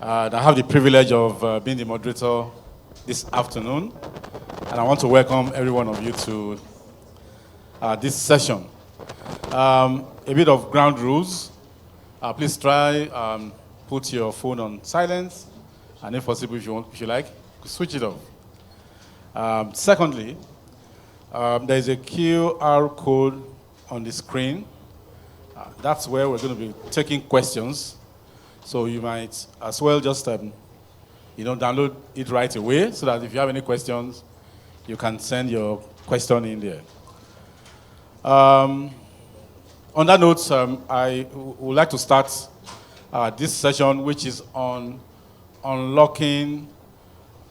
I have the privilege of being the moderator this afternoon, and I want to welcome every one of you to this session. A bit of ground rules. Please try put your phone on silent, and if possible, if you like, switch it off. Secondly, there is a QR code on the screen. That's where we're going to be taking questions. So you might as well just download it right away so that if you have any questions, you can send your question in there. On that note, I would like to start this session, which is on unlocking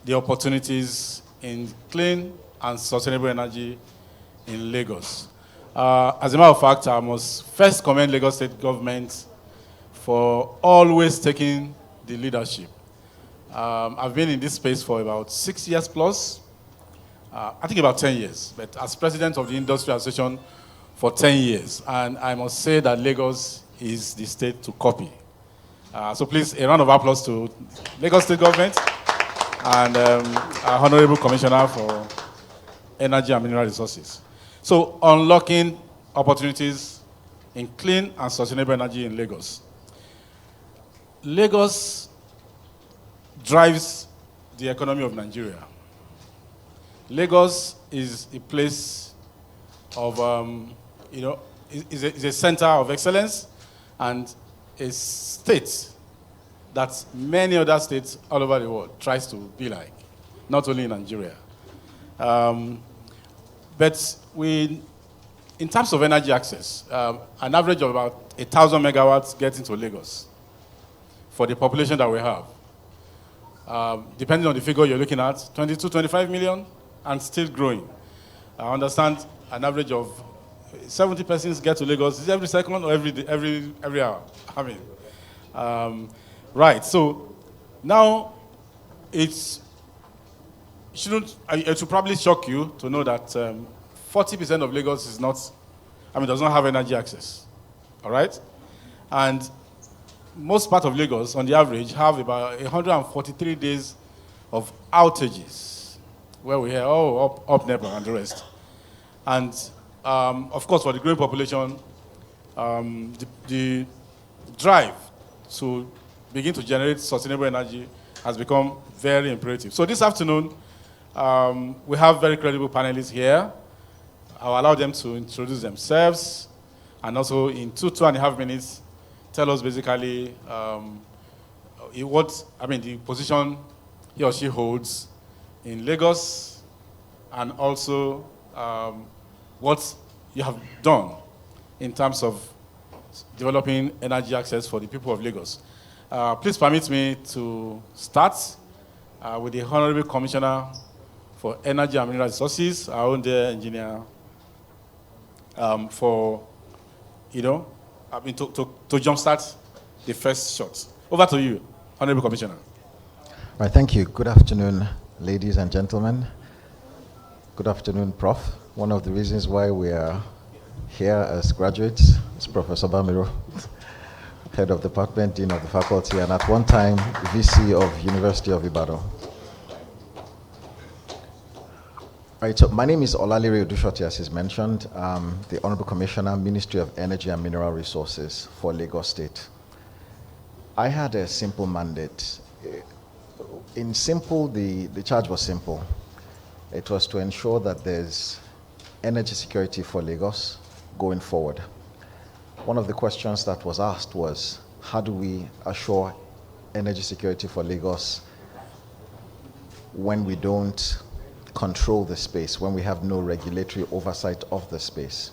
the opportunities in clean and sustainable energy in Lagos. As a matter of fact, I must first commend Lagos State government for always taking the leadership. I've been in this space for about 6 years plus, I think about 10 years, but as president of the Industry Association for 10 years. And I must say that Lagos is the state to copy. So please, a round of applause to Lagos State government and our Honorable Commissioner for Energy and Mineral Resources. So unlocking opportunities in clean and sustainable energy in Lagos. Lagos drives the economy of Nigeria. Lagos is a place of, is a center of excellence and a state that many other states all over the world tries to be like, not only in Nigeria. But in terms of energy access, an average of about 1,000 megawatts gets into Lagos for the population that we have. Depending on the figure you're looking at, 22, 25 million, and still growing. I understand an average of 70 persons get to Lagos. Is it every second or every hour? Right. So now it will probably shock you to know that 40% of Lagos does not have energy access. All right? And most part of Lagos, on the average, have about 143 days of outages, where we hear, up NEPA and the rest. And, of course, for the growing population, the drive to begin to generate sustainable energy has become very imperative. So this afternoon, we have very credible panelists here. I'll allow them to introduce themselves, and also in 2.5 minutes, tell us basically the position he or she holds in Lagos, and also what you have done in terms of developing energy access for the people of Lagos. Please permit me to start with the Honorable Commissioner for Energy and Mineral Resources, our own dear engineer, to jumpstart the first shot. Over to you, Honorable Commissioner. Right, thank you. Good afternoon, ladies and gentlemen. Good afternoon, Prof. One of the reasons why we are here as graduates is Professor Bamiro, Head of Department, Dean of the Faculty, and at one time, VC of University of Ibadan. Right, so my name is Olalere Odushoti, as is mentioned. The Honorable Commissioner, Ministry of Energy and Mineral Resources for Lagos State. I had a simple mandate. The charge was simple. It was to ensure that there's energy security for Lagos going forward. One of the questions that was asked was, how do we assure energy security for Lagos when we don't control the space, when we have no regulatory oversight of the space?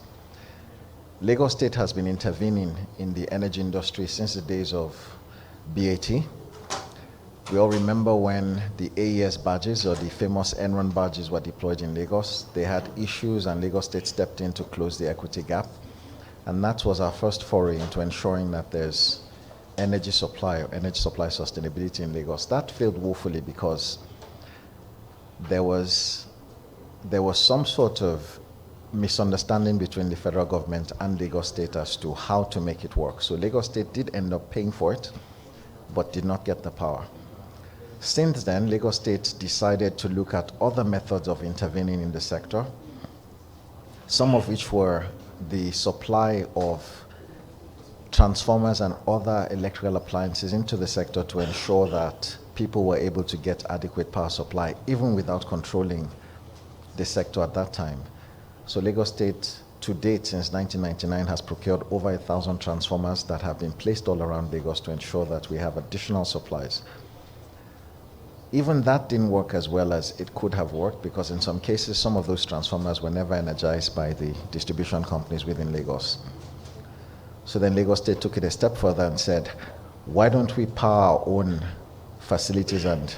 Lagos State has been intervening in the energy industry since the days of BAT. We all remember when the AES badges, or the famous Enron badges, were deployed in Lagos. They had issues and Lagos State stepped in to close the equity gap. And that was our first foray into ensuring that there's energy supply sustainability in Lagos. That failed woefully because there was some sort of misunderstanding between the federal government and Lagos State as to how to make it work. So Lagos State did end up paying for it, but did not get the power. Since then, Lagos State decided to look at other methods of intervening in the sector, some of which were the supply of transformers and other electrical appliances into the sector to ensure that people were able to get adequate power supply, even without controlling the sector at that time. So Lagos State, to date, since 1999, has procured over 1,000 transformers that have been placed all around Lagos to ensure that we have additional supplies. Even that didn't work as well as it could have worked, because in some cases, some of those transformers were never energized by the distribution companies within Lagos. So then Lagos State took it a step further and said, why don't we power our own facilities? And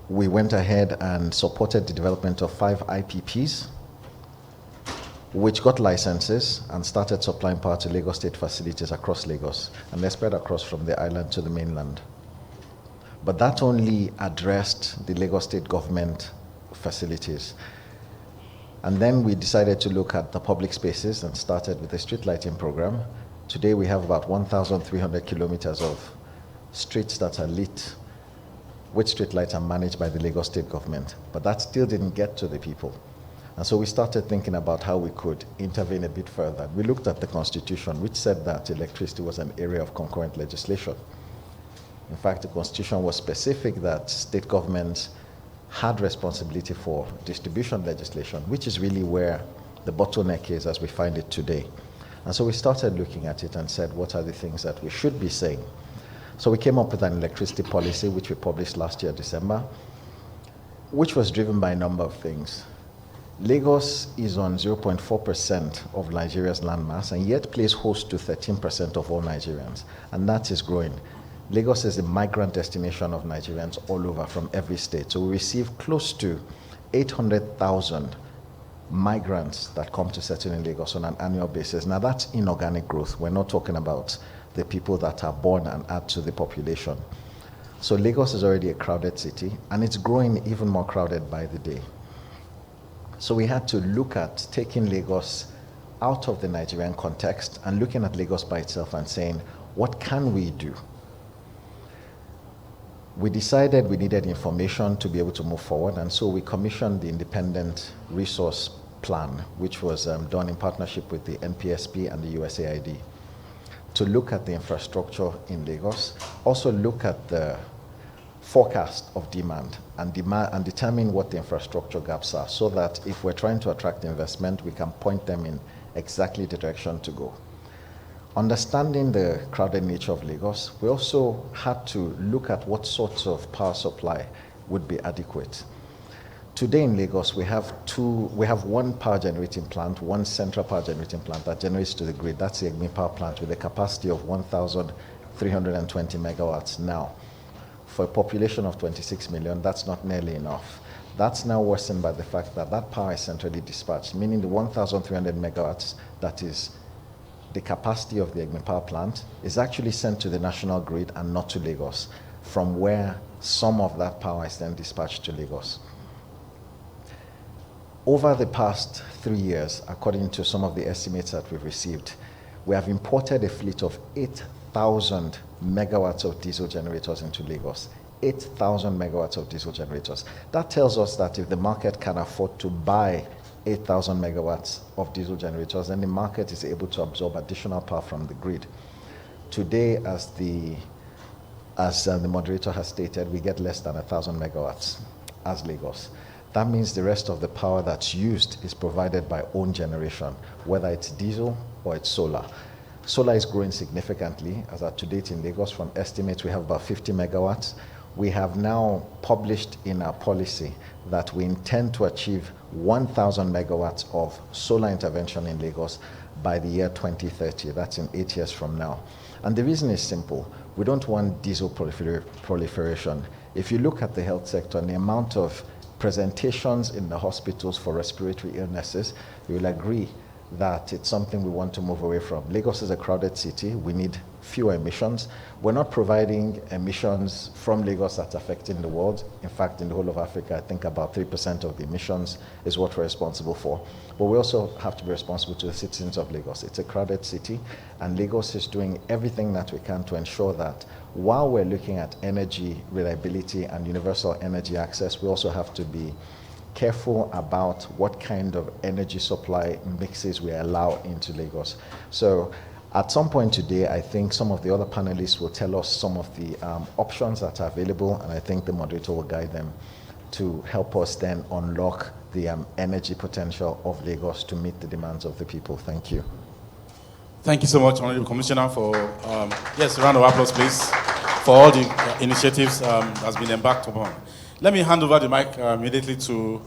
we went ahead and supported the development of 5 IPPs, which got licenses and started supplying power to Lagos State facilities across Lagos. And they spread across from the island to the mainland. But that only addressed the Lagos State government facilities. And then we decided to look at the public spaces and started with a street lighting program. Today we have about 1,300 kilometers of streets that are lit with street lights and managed by the Lagos State government. But that still didn't get to the people. And so we started thinking about how we could intervene a bit further. We looked at the Constitution, which said that electricity was an area of concurrent legislation. In fact, the Constitution was specific that state governments had responsibility for distribution legislation, which is really where the bottleneck is as we find it today. And so we started looking at it and said, what are the things that we should be saying? So we came up with an electricity policy, which we published last year, December, which was driven by a number of things. Lagos is on 0.4% of Nigeria's landmass and yet plays host to 13% of all Nigerians, and that is growing. Lagos is a migrant destination of Nigerians all over from every state. So we receive close to 800,000 migrants that come to settle in Lagos on an annual basis. Now that's inorganic growth. We're not talking about the people that are born and add to the population. So Lagos is already a crowded city, and it's growing even more crowded by the day. So we had to look at taking Lagos out of the Nigerian context and looking at Lagos by itself and saying, what can we do? We decided we needed information to be able to move forward, and so we commissioned the Independent Resource Plan, which was done in partnership with the NPSP and the USAID, to look at the infrastructure in Lagos, also look at the forecast of demand and determine what the infrastructure gaps are, so that if we're trying to attract investment, we can point them in exactly the direction to go. Understanding the crowded nature of Lagos, we also had to look at what sorts of power supply would be adequate. Today in Lagos, we have one power generating plant, one central power generating plant that generates to the grid. That's the Egmi power plant with a capacity of 1,320 megawatts now. For a population of 26 million, that's not nearly enough. That's now worsened by the fact that that power is centrally dispatched, meaning the 1,300 megawatts that is the capacity of the Egmi power plant is actually sent to the national grid and not to Lagos, from where some of that power is then dispatched to Lagos. Over the past 3 years, according to some of the estimates that we've received, we have imported a fleet of 8,000 megawatts of diesel generators into Lagos. 8,000 megawatts of diesel generators. That tells us that if the market can afford to buy 8,000 megawatts of diesel generators, then the market is able to absorb additional power from the grid. Today, as the moderator has stated, we get less than 1,000 megawatts as Lagos. That means the rest of the power that's used is provided by own generation, whether it's diesel or it's solar. Solar is growing significantly, as at to date in Lagos. From estimates, we have about 50 megawatts. We have now published in our policy that we intend to achieve 1,000 megawatts of solar intervention in Lagos by the year 2030. That's in 8 years from now. And the reason is simple. We don't want diesel proliferation. If you look at the health sector and the amount of presentations in the hospitals for respiratory illnesses, you will agree that it's something we want to move away from. Lagos is a crowded city. We need fewer emissions. We're not providing emissions from Lagos that's affecting the world. In fact, in the whole of Africa, I think about 3% of the emissions is what we're responsible for. But we also have to be responsible to the citizens of Lagos. It's a crowded city, and Lagos is doing everything that we can to ensure that while we're looking at energy reliability and universal energy access, we also have to be careful about what kind of energy supply mixes we allow into Lagos. So at some point today, I think some of the other panelists will tell us some of the options that are available, and I think the moderator will guide them to help us then unlock the energy potential of Lagos to meet the demands of the people. Thank you. Thank you so much, Honorable Commissioner, for, yes, a round of applause, please, for all the initiatives that's been embarked upon. Let me hand over the mic immediately to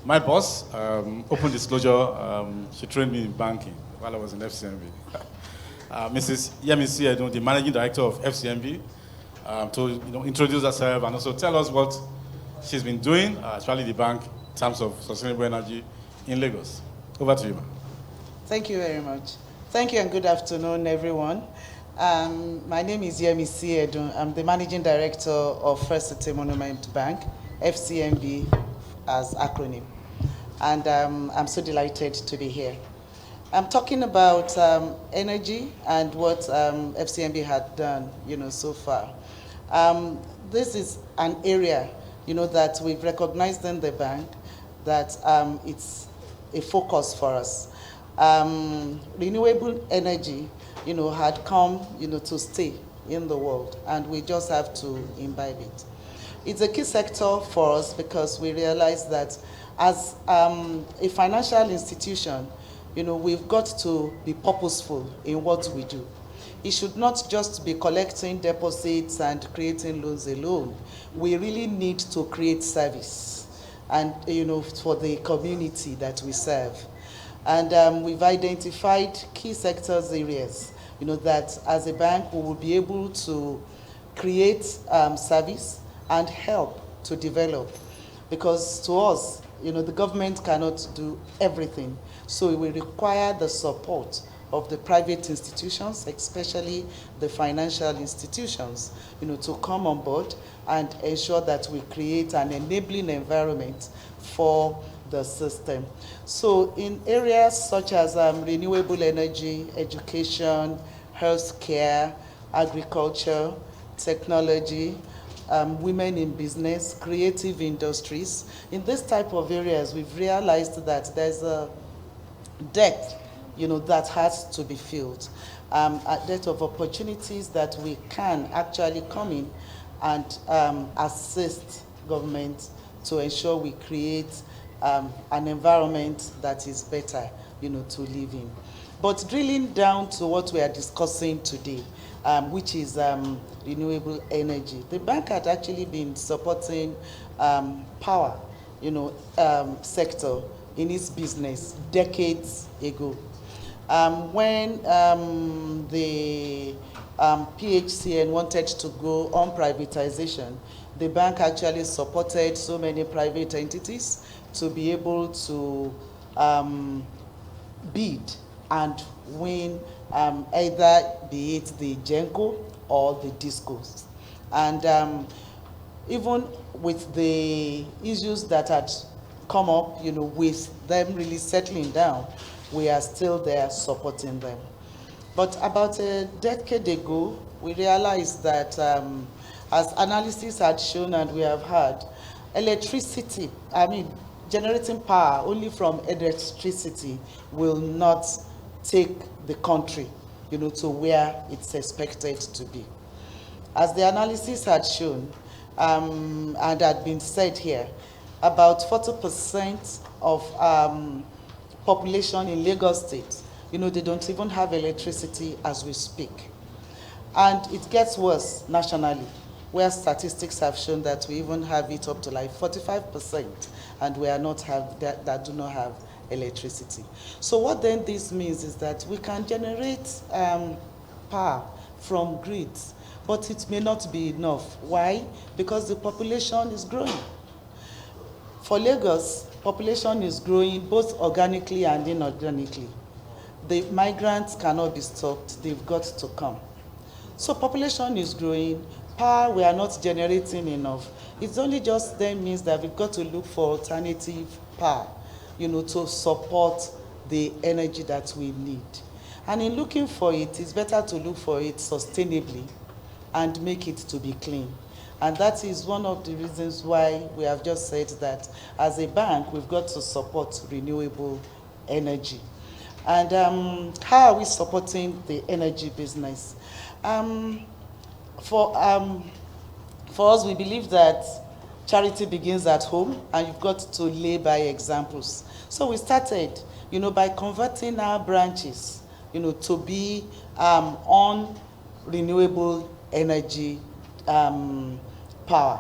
my boss, Open Disclosure. She trained me in banking while I was in FCMB. Mrs. Yemisi Edun, the Managing Director of FCMB, to introduce herself and also tell us what she's been doing, especially the bank, in terms of sustainable energy in Lagos. Over to you, ma'am. Thank you very much. Thank you and good afternoon, everyone. My name is Yemisi Edun. I'm the Managing Director of First City Monument Bank, FCMB as acronym. And I'm so delighted to be here. I'm talking about energy and what FCMB had done, so far. This is an area, that we've recognized in the bank that it's a focus for us. Renewable energy, had come, to stay in the world, and we just have to imbibe it. It's a key sector for us because we realize that as a financial institution, we've got to be purposeful in what we do. It should not just be collecting deposits and creating loans alone. We really need to create service and, for the community that we serve. And we've identified key sectors areas, that as a bank we will be able to create service and help to develop. Because to us, the government cannot do everything. So it will require the support of the private institutions, especially the financial institutions, to come on board and ensure that we create an enabling environment for the system. So in areas such as renewable energy, education, healthcare, agriculture, technology, women in business, creative industries, in this type of areas, we've realized that there's a depth, that has to be filled, a depth of opportunities that we can actually come in and assist government to ensure we create an environment that is better, to live in. But drilling down to what we are discussing today, which is renewable energy. The bank had actually been supporting power, sector in its business decades ago. When the PHCN wanted to go on privatization, the bank actually supported so many private entities to be able to bid and win either be it the GENCO or the DISCOs. And even with the issues that had come up, with them really settling down, we are still there supporting them. But about a decade ago, we realized that as analysis had shown and we have had, electricity, generating power only from electricity will not take the country, to where it's expected to be. As the analysis had shown, and had been said here, about 40% of population in Lagos State, they don't even have electricity as we speak. And it gets worse nationally, where statistics have shown that we even have it up to like 45%, and we are not have that do not have electricity. So what then this means is that we can generate power from grids, but it may not be enough. Why? Because the population is growing. For Lagos, population is growing both organically and inorganically. The migrants cannot be stopped, they've got to come. So population is growing, power we are not generating enough. It only just then means that we've got to look for alternative power, to support the energy that we need. And in looking for it, it's better to look for it sustainably and make it to be clean. And that is one of the reasons why we have just said that as a bank, we've got to support renewable energy. And how are we supporting the energy business? For us, we believe that charity begins at home, and you've got to lay by examples. So we started, by converting our branches, to be on renewable energy power.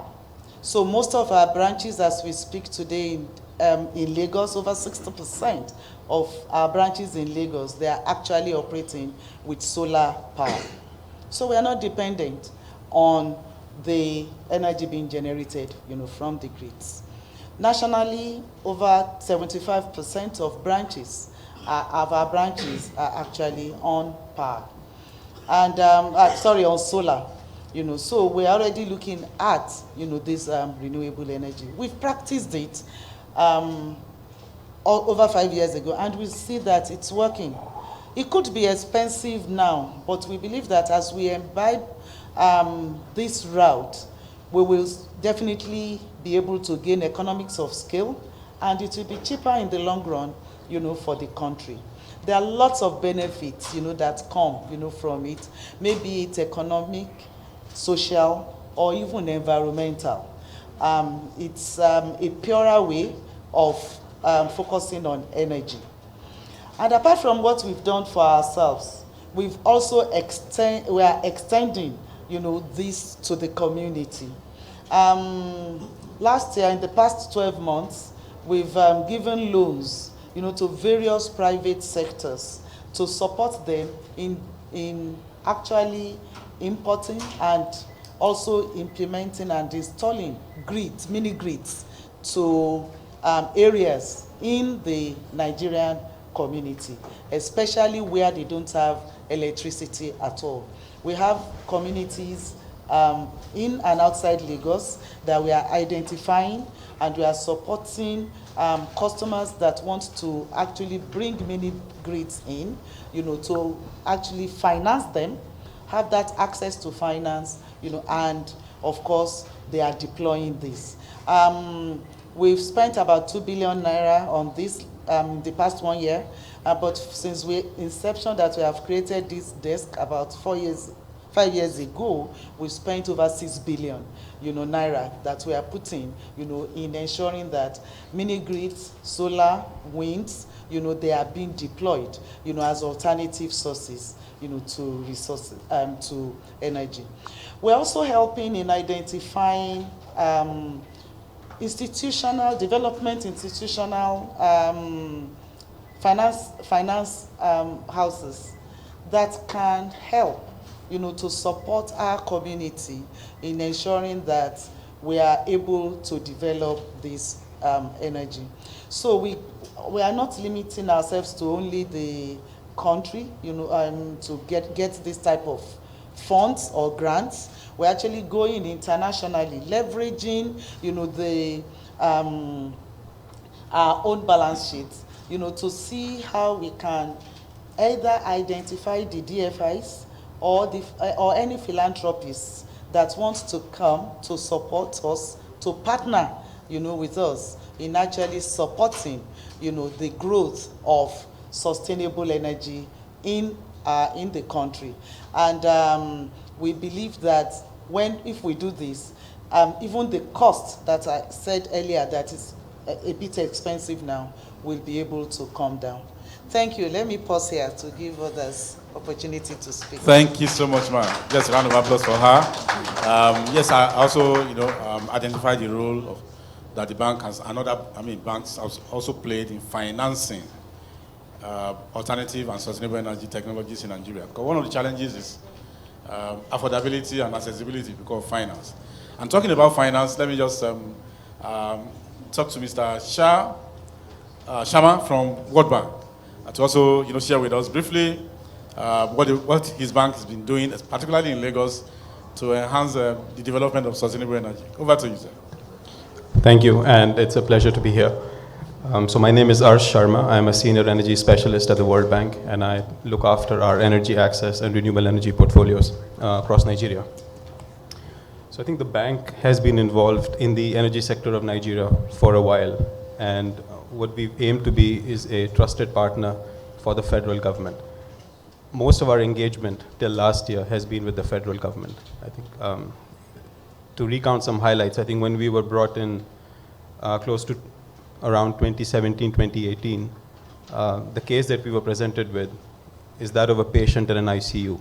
So most of our branches, as we speak today in Lagos, over 60% of our branches in Lagos, they are actually operating with solar power. So we are not dependent on the energy being generated, from the grids. Nationally, over 75% of our branches are actually on power, and on solar. So we're already looking at, this renewable energy. We've practiced it over 5 years ago, and we see that it's working. It could be expensive now, but we believe that as we imbibe this route, we will definitely be able to gain economics of scale, and it will be cheaper in the long run, for the country. There are lots of benefits, that come, from it. Maybe it's economic, social, or even environmental. It's a purer way of focusing on energy. And apart from what we've done for ourselves, we've also we are extending, this to the community. Last year, in the past 12 months, we've given loans, to various private sectors to support them in actually importing and also implementing and installing grids, mini grids, to areas in the Nigerian community, especially where they don't have electricity at all. We have communities in and outside Lagos that we are identifying, and we are supporting customers that want to actually bring mini grids in, to actually finance them, have that access to finance, and of course they are deploying this. We've spent about 2 billion naira on this the past 1 year, but since inception that we have created this desk about 5 years ago, we spent over 6 billion, naira that we are putting, in ensuring that mini grids, solar, winds, they are being deployed, as alternative sources, to resources, to energy. We're also helping in identifying institutional development, finance houses that can help, to support our community in ensuring that we are able to develop this energy. So we are not limiting ourselves to only the country, to get this type of funds or grants. We're actually going internationally, leveraging, our own balance sheets, to see how we can either identify the DFIs or any philanthropists that want to come to support us, to partner, with us in actually supporting, the growth of sustainable energy in the country. And we believe that if we do this, even the cost that I said earlier that is a bit expensive now will be able to come down. Thank you. Let me pause here to give others opportunity to speak. Thank you so much, ma'am. Just a round of applause for her. Yes, I also, identified the role that the bank has, banks have also played in financing alternative and sustainable energy technologies in Nigeria. Because one of the challenges is affordability and accessibility because of finance. And talking about finance, let me just talk to Mr. Sharma from World Bank to also, share with us briefly what his bank has been doing, particularly in Lagos, to enhance the development of sustainable energy. Over to you, sir. Thank you, and it's a pleasure to be here. So my name is Arsh Sharma. I'm a senior energy specialist at the World Bank, and I look after our energy access and renewable energy portfolios across Nigeria. So I think the bank has been involved in the energy sector of Nigeria for a while, and what we aim to be is a trusted partner for the federal government. Most of our engagement till last year has been with the federal government. I think to recount some highlights, I think when we were brought in close to around 2017, 2018, the case that we were presented with is that of a patient in an ICU.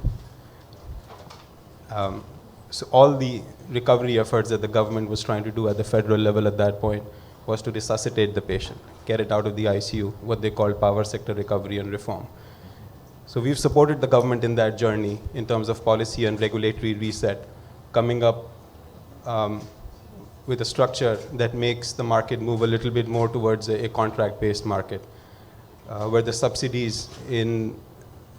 So all the recovery efforts that the government was trying to do at the federal level at that point was to resuscitate the patient, get it out of the ICU, what they call power sector recovery and reform. So we've supported the government in that journey in terms of policy and regulatory reset, coming up with a structure that makes the market move a little bit more towards a contract-based market, where the subsidies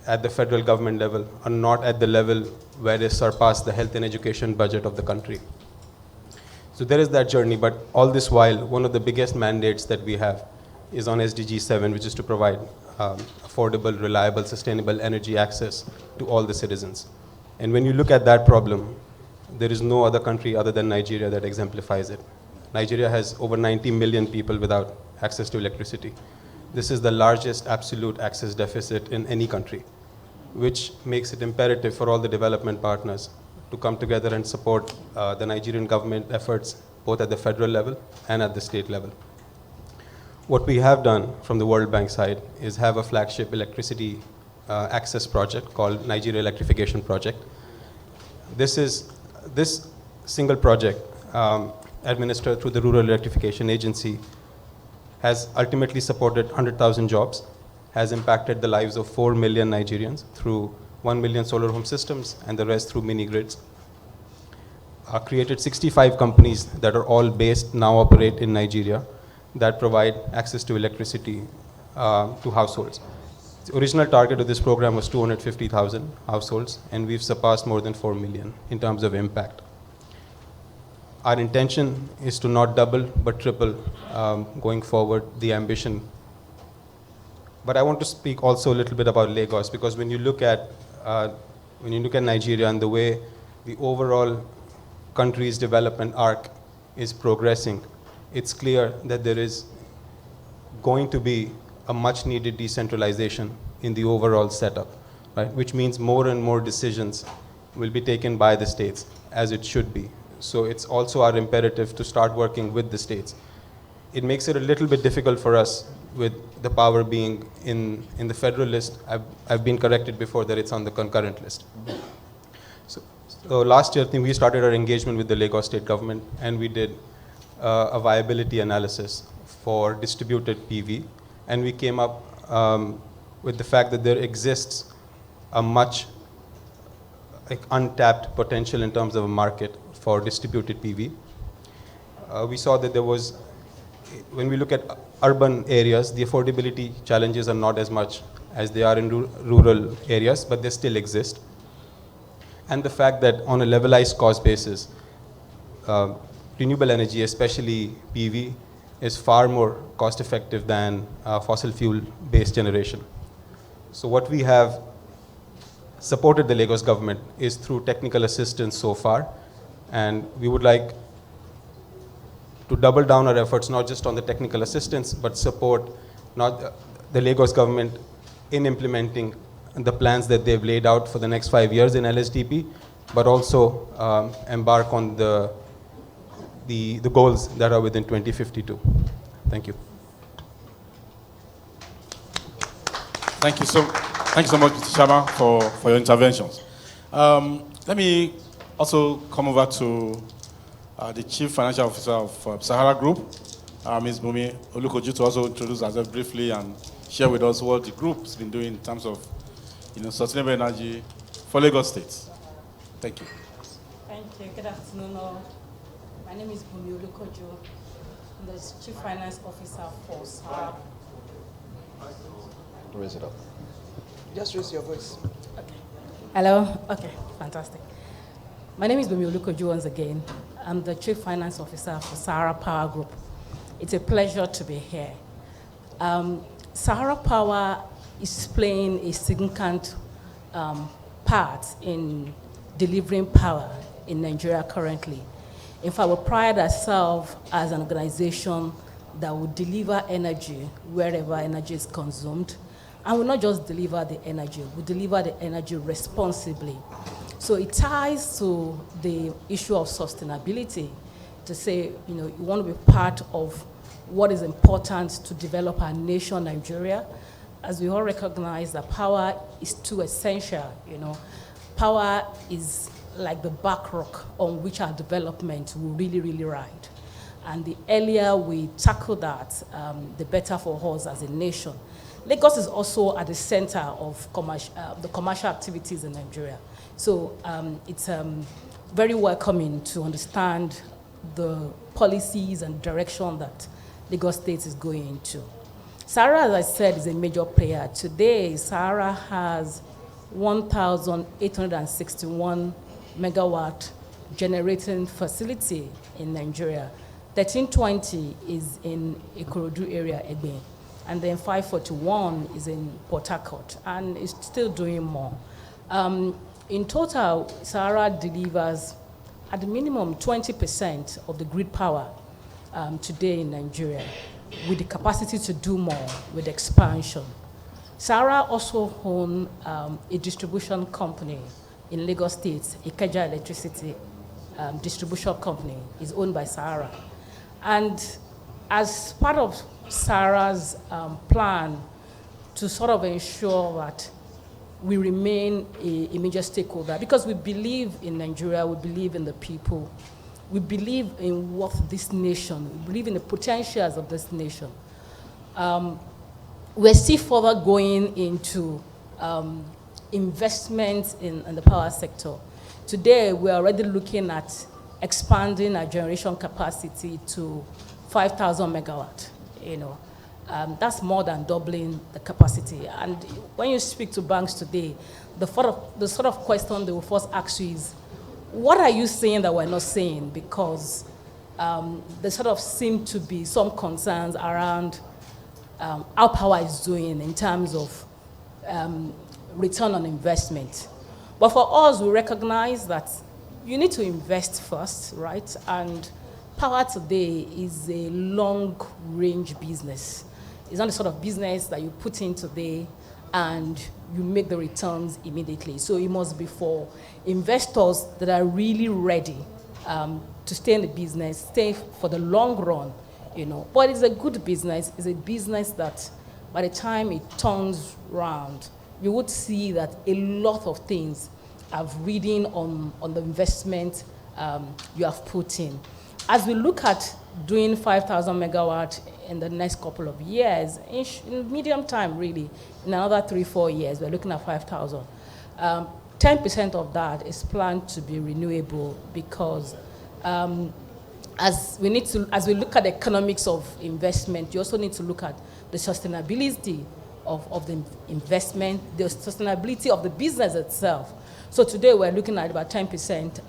at the federal government level are not at the level where they surpass the health and education budget of the country. So there is that journey, but all this while, one of the biggest mandates that we have is on SDG 7, which is to provide affordable, reliable, sustainable energy access to all the citizens. And when you look at that problem, there is no other country other than Nigeria that exemplifies it. Nigeria has over 90 million people without access to electricity. This is the largest absolute access deficit in any country, which makes it imperative for all the development partners to come together and support the Nigerian government efforts, both at the federal level and at the state level. What we have done from the World Bank side is have a flagship electricity access project called Nigeria Electrification Project. This single project, administered through the Rural Electrification Agency, has ultimately supported 100,000 jobs, has impacted the lives of 4 million Nigerians through 1 million solar home systems and the rest through mini grids. Created 65 companies that are all based, now operate in Nigeria, that provide access to electricity to households. The original target of this program was 250,000 households, and we've surpassed more than 4 million in terms of impact. Our intention is to not double, but triple going forward the ambition. But I want to speak also a little bit about Lagos, because when you look at Nigeria and the way the overall country's development arc is progressing, it's clear that there is going to be a much needed decentralization in the overall setup, right? Which means more and more decisions will be taken by the states, as it should be. So it's also our imperative to start working with the states. It makes it a little bit difficult for us with the power being in the federal list. I've been corrected before that it's on the concurrent list. So last year, I think we started our engagement with the Lagos state government, and we did a viability analysis for distributed PV, and we came up with the fact that there exists a much untapped potential in terms of a market for distributed PV. We saw that there was, when we look at urban areas, the affordability challenges are not as much as they are in rural areas, but they still exist. And the fact that on a levelized cost basis, renewable energy, especially PV, is far more cost effective than fossil fuel based generation. So what we have supported the Lagos government is through technical assistance so far, and we would like to double down our efforts not just on the technical assistance, but support the Lagos government in implementing the plans that they've laid out for the next 5 years in LSDP, but also embark on the goals that are within 2052. Thank you. Thank you so much, Mr. Sharma, for your interventions. Let me also come over to the Chief Financial Officer of Sahara Group, Ms. Bumi Olukoju, to also introduce herself briefly and share with us what the group's been doing in terms of sustainable energy for Lagos State. Thank you. Thank you. Good afternoon all. My name is Bumi Olukoju. I'm the Chief Finance Officer for Sahara. Raise it up. Just raise your voice. Okay. Hello? Okay, fantastic. My name is Bumiolukoju once again. I'm the Chief Finance Officer for Sahara Power Group. It's a pleasure to be here. Sahara Power is playing a significant part in delivering power in Nigeria currently. In fact, we pride ourselves as an organization that will deliver energy wherever energy is consumed. And we'll not just deliver the energy, we deliver the energy responsibly. So it ties to the issue of sustainability to say, you know, you want to be part of what is important to develop our nation, Nigeria. As we all recognize that power is too essential, you know. Power is like the backrock on which our development will really, really ride. And the earlier we tackle that, the better for us as a nation. Lagos is also at the center of the commercial activities in Nigeria. So it's very welcoming to understand the policies and direction that Lagos State is going into. Sahara, as I said, is a major player. Today, Sahara has 1,861 megawatt generating facility in Nigeria. 1320 is in Ikorodu area, Egbe. And then 541 is in Port Harcourt, and it's still doing more. In total, Sahara delivers at the minimum 20% of the grid power today in Nigeria, with the capacity to do more with expansion. Sahara also owns a distribution company in Lagos State, Ikeja Electricity Distribution Company is owned by Sahara. And as part of Sahara's plan to sort of ensure that we remain a major stakeholder, because we believe in Nigeria, we believe in the people, we believe in what this nation, we believe in the potentials of this nation. We're still further going into investment in the power sector. Today, we're already looking at expanding our generation capacity to 5,000 megawatt. You know, that's more than doubling the capacity. And when you speak to banks today, the sort of question they will first ask you is, what are you saying that we're not saying? Because there sort of seem to be some concerns around how power is doing in terms of return on investment. But for us, we recognize that you need to invest first, right? And power today is a long-range business. It's not the sort of business that you put in today and you make the returns immediately. So it must be for investors that are really ready to stay in the business, stay for the long run, you know. But it's a good business. It's a business that by the time it turns round, you would see that a lot of things I've reading on the investment you have put in. As we look at doing 5,000 megawatt in the next couple of years, in medium time really, in another 3-4 years, we're looking at 5,000. 10% of that is planned to be renewable because as we look at the economics of investment, you also need to look at the sustainability of the investment, the sustainability of the business itself. So today we're looking at about 10%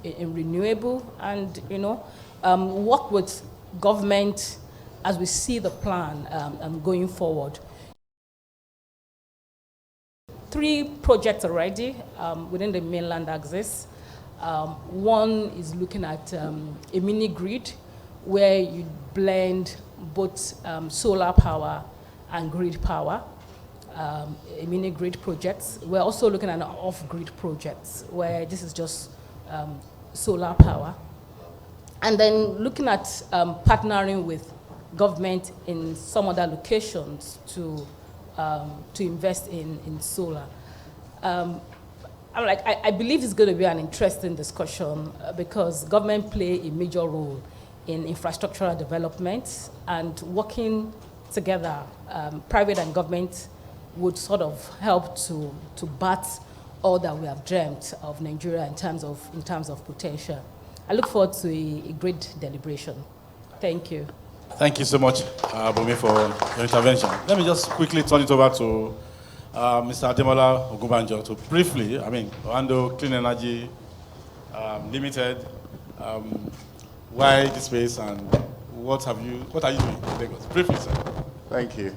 in renewable, and you know, work with government as we see the plan going forward. 3 projects already within the mainland axis. One is looking at a mini grid where you blend both solar power and grid power. A mini grid project. We're also looking at an off-grid project where this is just solar power. And then looking at partnering with government in some other locations to invest in solar. I believe it's going to be an interesting discussion because government play a major role in infrastructural development, and working together, private and government would sort of help to bat all that we have dreamt of Nigeria in terms of potential. I look forward to a great deliberation. Thank you. Thank you so much, Bumi, for your intervention. Let me just quickly turn it over to Mr. Ademola Ogunbanjo to briefly, Orlando Clean Energy Limited, why this space and what are you doing in Lagos? Briefly, sir. Thank you.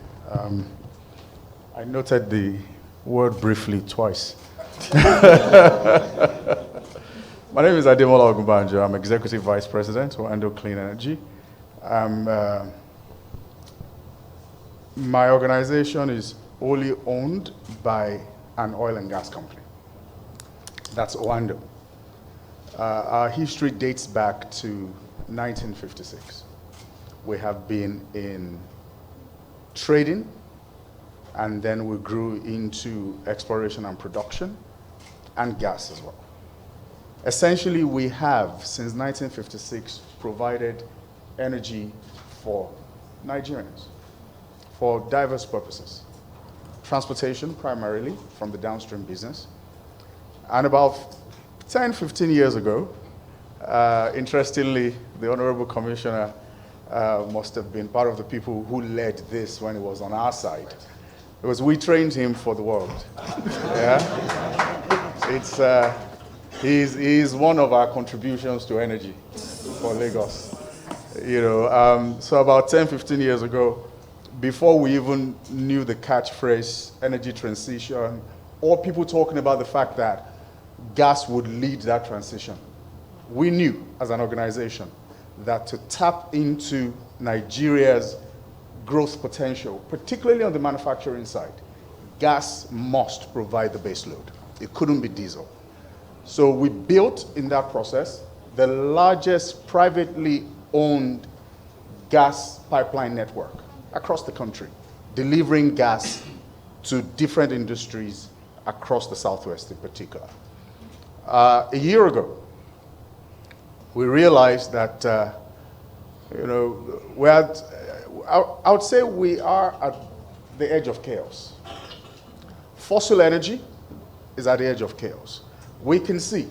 I noted the word briefly twice. My name is Ademola Ogunbanjo. I'm Executive Vice President of Orlando Clean Energy. My organization is wholly owned by an oil and gas company. That's Orlando. Our history dates back to 1956. We have been in trading, and then we grew into exploration and production, and gas as well. Essentially, we have, since 1956, provided energy for Nigerians for diverse purposes. Transportation, primarily, from the downstream business. And about 10, 15 years ago, interestingly, the Honorable Commissioner must have been part of the people who led this when he was on our side. Because we trained him for the world. Yeah? He's one of our contributions to energy for Lagos. So about 10, 15 years ago, before we even knew the catchphrase energy transition, or people talking about the fact that gas would lead that transition, we knew as an organization that to tap into Nigeria's growth potential, particularly on the manufacturing side, gas must provide the base load. It couldn't be diesel. So we built in that process the largest privately owned gas pipeline network across the country, delivering gas to different industries across the Southwest in particular. A year ago, we realized that, I would say we are at the edge of chaos. Fossil energy is at the edge of chaos. We can see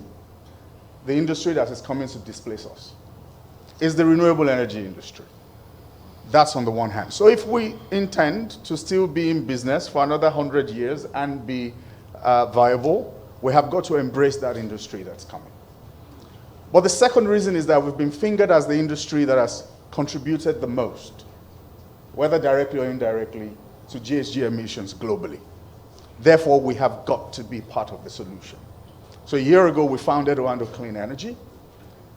the industry that is coming to displace us is the renewable energy industry. That's on the one hand. So if we intend to still be in business for another 100 years and be viable, we have got to embrace that industry that's coming. But the second reason is that we've been fingered as the industry that has contributed the most, whether directly or indirectly, to GHG emissions globally. Therefore, we have got to be part of the solution. So a year ago, we founded Orlando Clean Energy.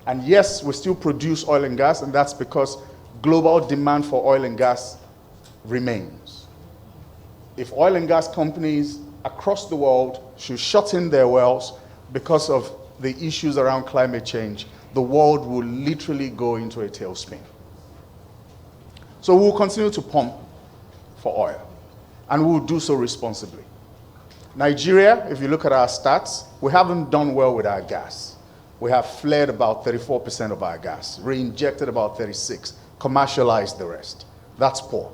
And yes, we still produce oil and gas, and that's because global demand for oil and gas remains. If oil and gas companies across the world should shut in their wells because of the issues around climate change, the world will literally go into a tailspin. So we'll continue to pump for oil, and we'll do so responsibly. Nigeria, if you look at our stats, we haven't done well with our gas. We have flared about 34% of our gas, re-injected about 36%, commercialized the rest. That's poor.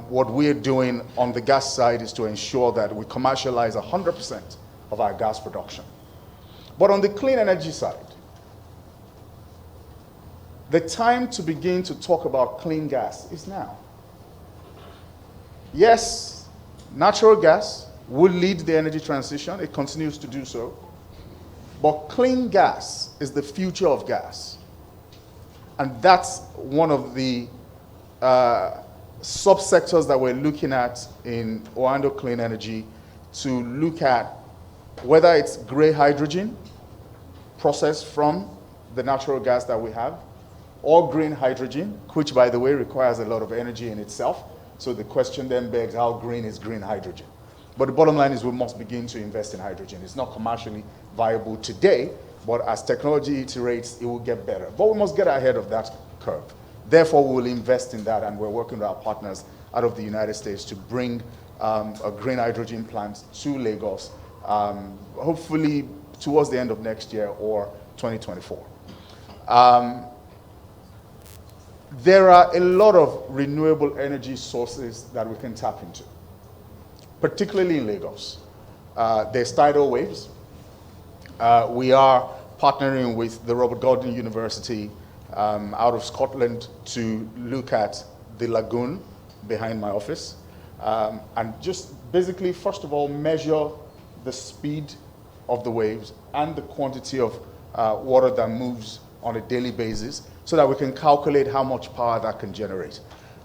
What we're doing on the gas side is to ensure that we commercialize 100% of our gas production. But on the clean energy side, the time to begin to talk about clean gas is now. Yes, natural gas will lead the energy transition. It continues to do so. But clean gas is the future of gas. And that's one of the subsectors that we're looking at in Orlando Clean Energy, to look at whether it's gray hydrogen processed from the natural gas that we have, or green hydrogen, which, by the way, requires a lot of energy in itself. So the question then begs, how green is green hydrogen? But the bottom line is we must begin to invest in hydrogen. It's not commercially viable today, but as technology iterates, it will get better. But we must get ahead of that curve. Therefore, we will invest in that, and we're working with our partners out of the United States to bring a green hydrogen plant to Lagos, hopefully towards the end of next year or 2024. There are a lot of renewable energy sources that we can tap into, particularly in Lagos. There's tidal waves. We are partnering with the Robert Gordon University out of Scotland to look at the lagoon behind my office. And just basically, first of all, measure the speed of the waves and the quantity of water that moves on a daily basis so that we can calculate how much power that can generate.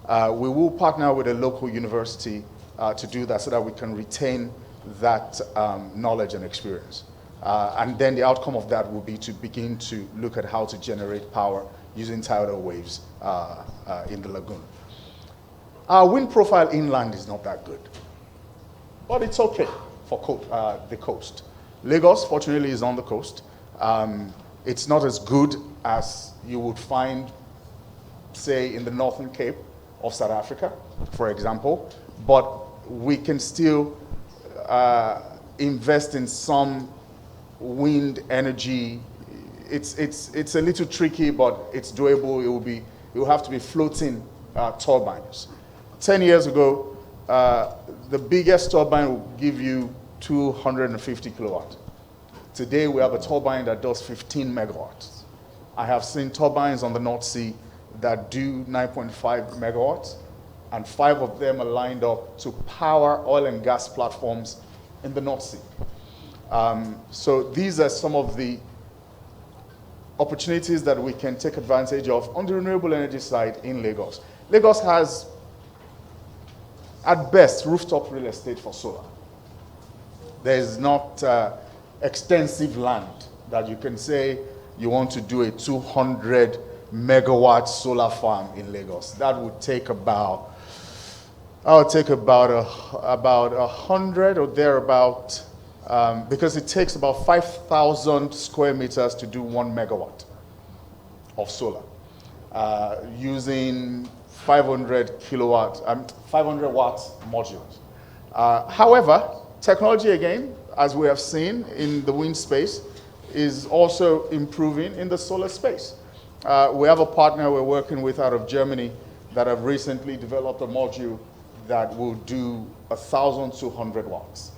We will partner with a local university to do that so that we can retain that knowledge and experience. And then the outcome of that will be to begin to look at how to generate power using tidal waves in the lagoon. Our wind profile inland is not that good, but it's okay for the coast. Lagos, fortunately, is on the coast. It's not as good as you would find, say, in the Northern Cape of South Africa, for example, but we can still invest in some wind energy. It's a little tricky, but it's doable. It will have to be floating turbines. 10 years ago, the biggest turbine will give you 250 kilowatts. Today, we have a turbine that does 15 megawatts. I have seen turbines on the North Sea that do 9.5 megawatts, and 5 of them are lined up to power oil and gas platforms in the North Sea. So these are some of the opportunities that we can take advantage of on the renewable energy side in Lagos. Lagos has, at best, rooftop real estate for solar. There is not extensive land that you can say you want to do a 200 megawatt solar farm in Lagos. That would take about 100 or thereabout, because it takes about 5,000 square meters to do 1 megawatt of solar, using 500 watt modules. However, technology, again, as we have seen in the wind space, is also improving in the solar space. We have a partner we're working with out of Germany that have recently developed a module that will do 1,200 watts.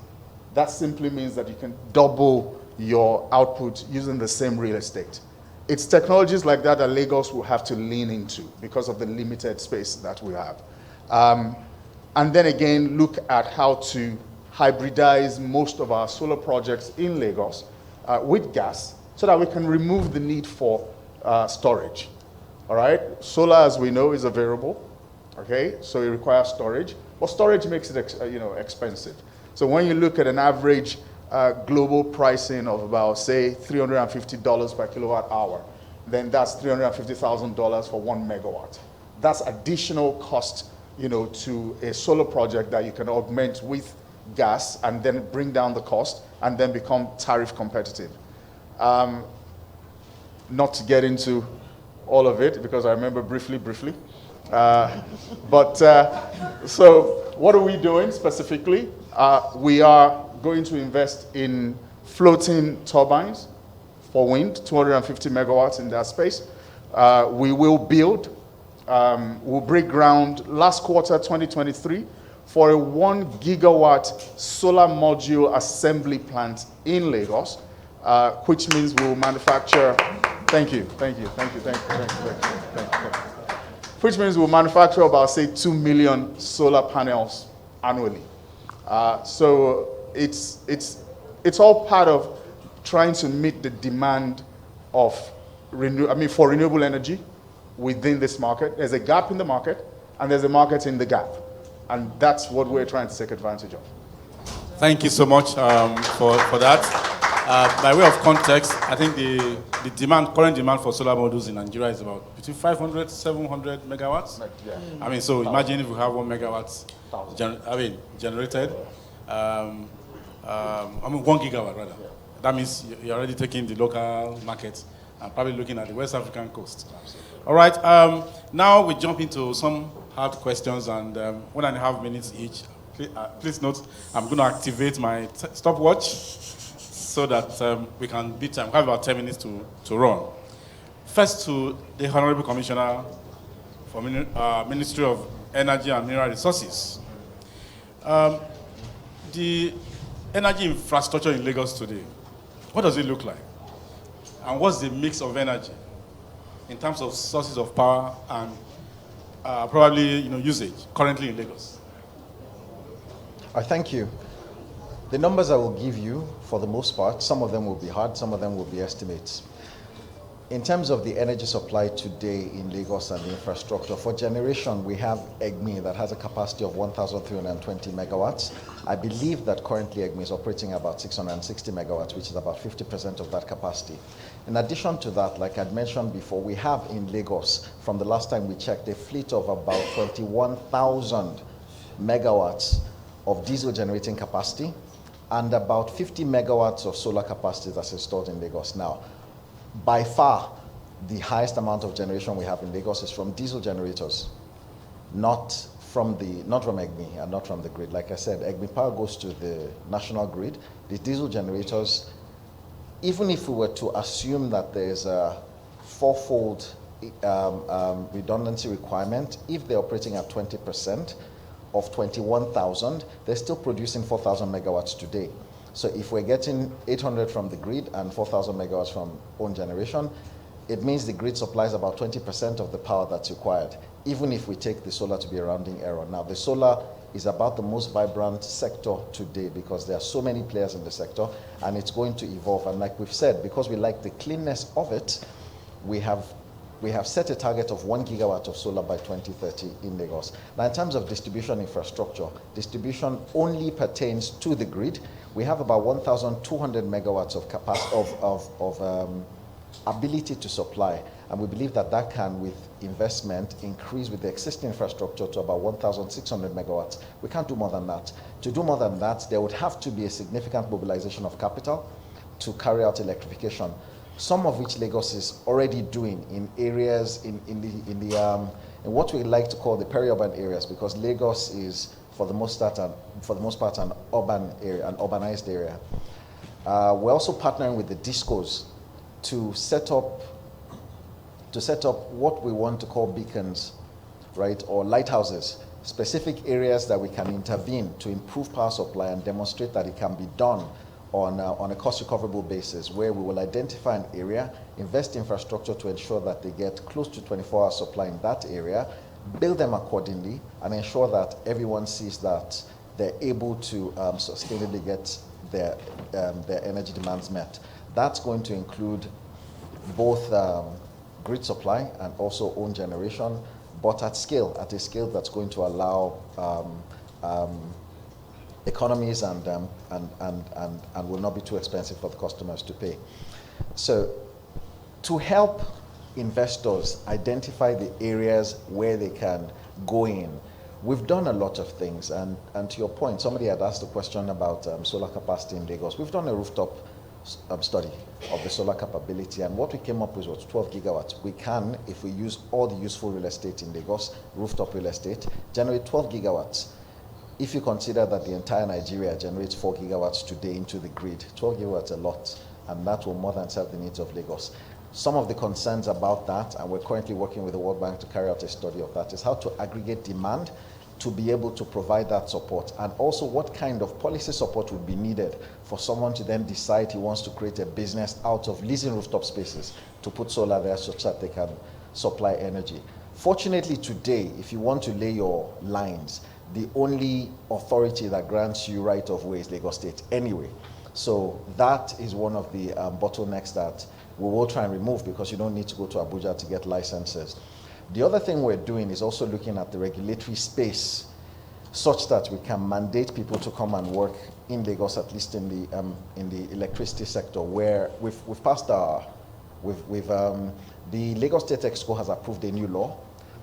That simply means that you can double your output using the same real estate. It's technologies like that that Lagos will have to lean into because of the limited space that we have. And then again, look at how to hybridize most of our solar projects in Lagos with gas so that we can remove the need for storage. All right? Solar, as we know, is a variable. Okay? So it requires storage. But storage makes it expensive. So when you look at an average global pricing of about, say, $350 per kilowatt hour, then that's $350,000 for 1 megawatt. That's additional cost, to a solar project that you can augment with gas and then bring down the cost and then become tariff competitive. Not to get into all of it because I remember briefly. So what are we doing specifically? We are going to invest in floating turbines for wind, 250 megawatts in that space. We will build, we'll break ground last quarter 2023 for a 1 gigawatt solar module assembly plant in Lagos, which means we'll manufacture, thank you. Which means we'll manufacture about, say, 2 million solar panels annually. So it's all part of trying to meet the demand of for renewable energy within this market. There's a gap in the market, and there's a market in the gap. And that's what we're trying to take advantage of. Thank you so much for that. By way of context, I think the current demand for solar modules in Nigeria is about between 500, 700 megawatts. Yeah. So imagine if we have 1 megawatt generated. 1 gigawatt rather. Yeah. That means you're already taking the local market and probably looking at the West African coast. Absolutely. All right. Now we jump into some hard questions, and 1.5 minutes each. Please note, I'm going to activate my stopwatch so that we can beat time. We have about 10 minutes to run. First, to the Honorable Commissioner for Ministry of Energy and Mineral Resources. The energy infrastructure in Lagos today, what does it look like? And what's the mix of energy in terms of sources of power and probably usage currently in Lagos? Thank you. The numbers I will give you, for the most part, some of them will be hard, some of them will be estimates. In terms of the energy supply today in Lagos and the infrastructure, for generation, we have EGMI that has a capacity of 1,320 megawatts. I believe that currently EGMI is operating about 660 megawatts, which is about 50% of that capacity. In addition to that, like I'd mentioned before, we have in Lagos, from the last time we checked, a fleet of about 21,000 megawatts of diesel generating capacity and about 50 megawatts of solar capacity that's installed in Lagos now. By far, the highest amount of generation we have in Lagos is from diesel generators, not from EGMI and not from the grid. Like I said, EGMI power goes to the national grid. The diesel generators, even if we were to assume that there's a fourfold redundancy requirement, if they're operating at 20% of 21,000, they're still producing 4,000 megawatts today. So if we're getting 800 from the grid and 4,000 megawatts from own generation, it means the grid supplies about 20% of the power that's required, even if we take the solar to be a rounding error. Now, the solar is about the most vibrant sector today because there are so many players in the sector, and it's going to evolve. And like we've said, because we like the cleanness of it, we have set a target of 1 gigawatt of solar by 2030 in Lagos. Now, in terms of distribution infrastructure, distribution only pertains to the grid. We have about 1,200 megawatts of capacity of ability to supply, and we believe that that can, with investment, increase with the existing infrastructure to about 1,600 megawatts. We can't do more than that. To do more than that, there would have to be a significant mobilization of capital to carry out electrification, some of which Lagos is already doing in areas in what we like to call the peri-urban areas, because Lagos is for the most part an urban area, an urbanized area. We're also partnering with the discos to set up what we want to call beacons, right, or lighthouses, specific areas that we can intervene to improve power supply and demonstrate that it can be done on a cost recoverable basis, where we will identify an area, invest infrastructure to ensure that they get close to 24-hour supply in that area, build them accordingly, and ensure that everyone sees that they're able to sustainably get their energy demands met. That's going to include both grid supply and also own generation, but at a scale that's going to allow economies and will not be too expensive for the customers to pay. So to help investors identify the areas where they can go in, we've done a lot of things, and to your point, somebody had asked a question about solar capacity in Lagos. We've done a rooftop study of the solar capability, and what we came up with was 12 gigawatts. We can, if we use all the useful real estate in Lagos, rooftop real estate, generate 12 gigawatts. If you consider that the entire Nigeria generates 4 gigawatts today into the grid, 12 gigawatts a lot, and that will more than serve the needs of Lagos. Some of the concerns about that, and we're currently working with the World Bank to carry out a study of that, is how to aggregate demand to be able to provide that support, and also what kind of policy support would be needed for someone to then decide he wants to create a business out of leasing rooftop spaces to put solar there such that they can supply energy. Fortunately today, if you want to lay your lines, the only authority that grants you right of way is Lagos State anyway. So that is one of the bottlenecks that we will try and remove, because you don't need to go to Abuja to get licenses. The other thing we're doing is also looking at the regulatory space such that we can mandate people to come and work in Lagos, at least in the electricity sector, where we've passed the Lagos State Exco has approved a new law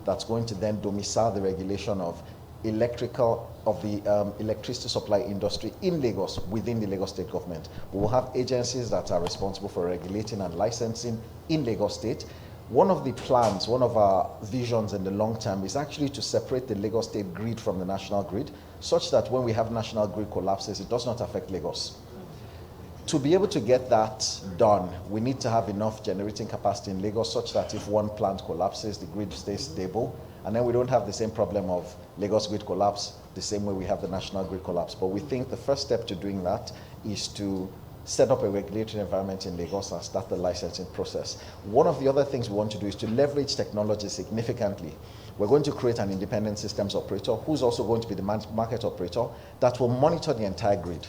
that's going to then domicile the regulation of the electricity supply industry in Lagos within the Lagos State government. We will have agencies that are responsible for regulating and licensing in Lagos State. One of the plans, one of our visions in the long term is actually to separate the Lagos State grid from the national grid, such that when we have national grid collapses, it does not affect Lagos. To be able to get that done, we need to have enough generating capacity in Lagos such that if one plant collapses, the grid stays stable, and then we don't have the same problem of Lagos grid collapse the same way we have the national grid collapse. But we think the first step to doing that is to set up a regulatory environment in Lagos and start the licensing process. One of the other things we want to do is to leverage technology significantly. We're going to create an independent systems operator who's also going to be the market operator that will monitor the entire grid.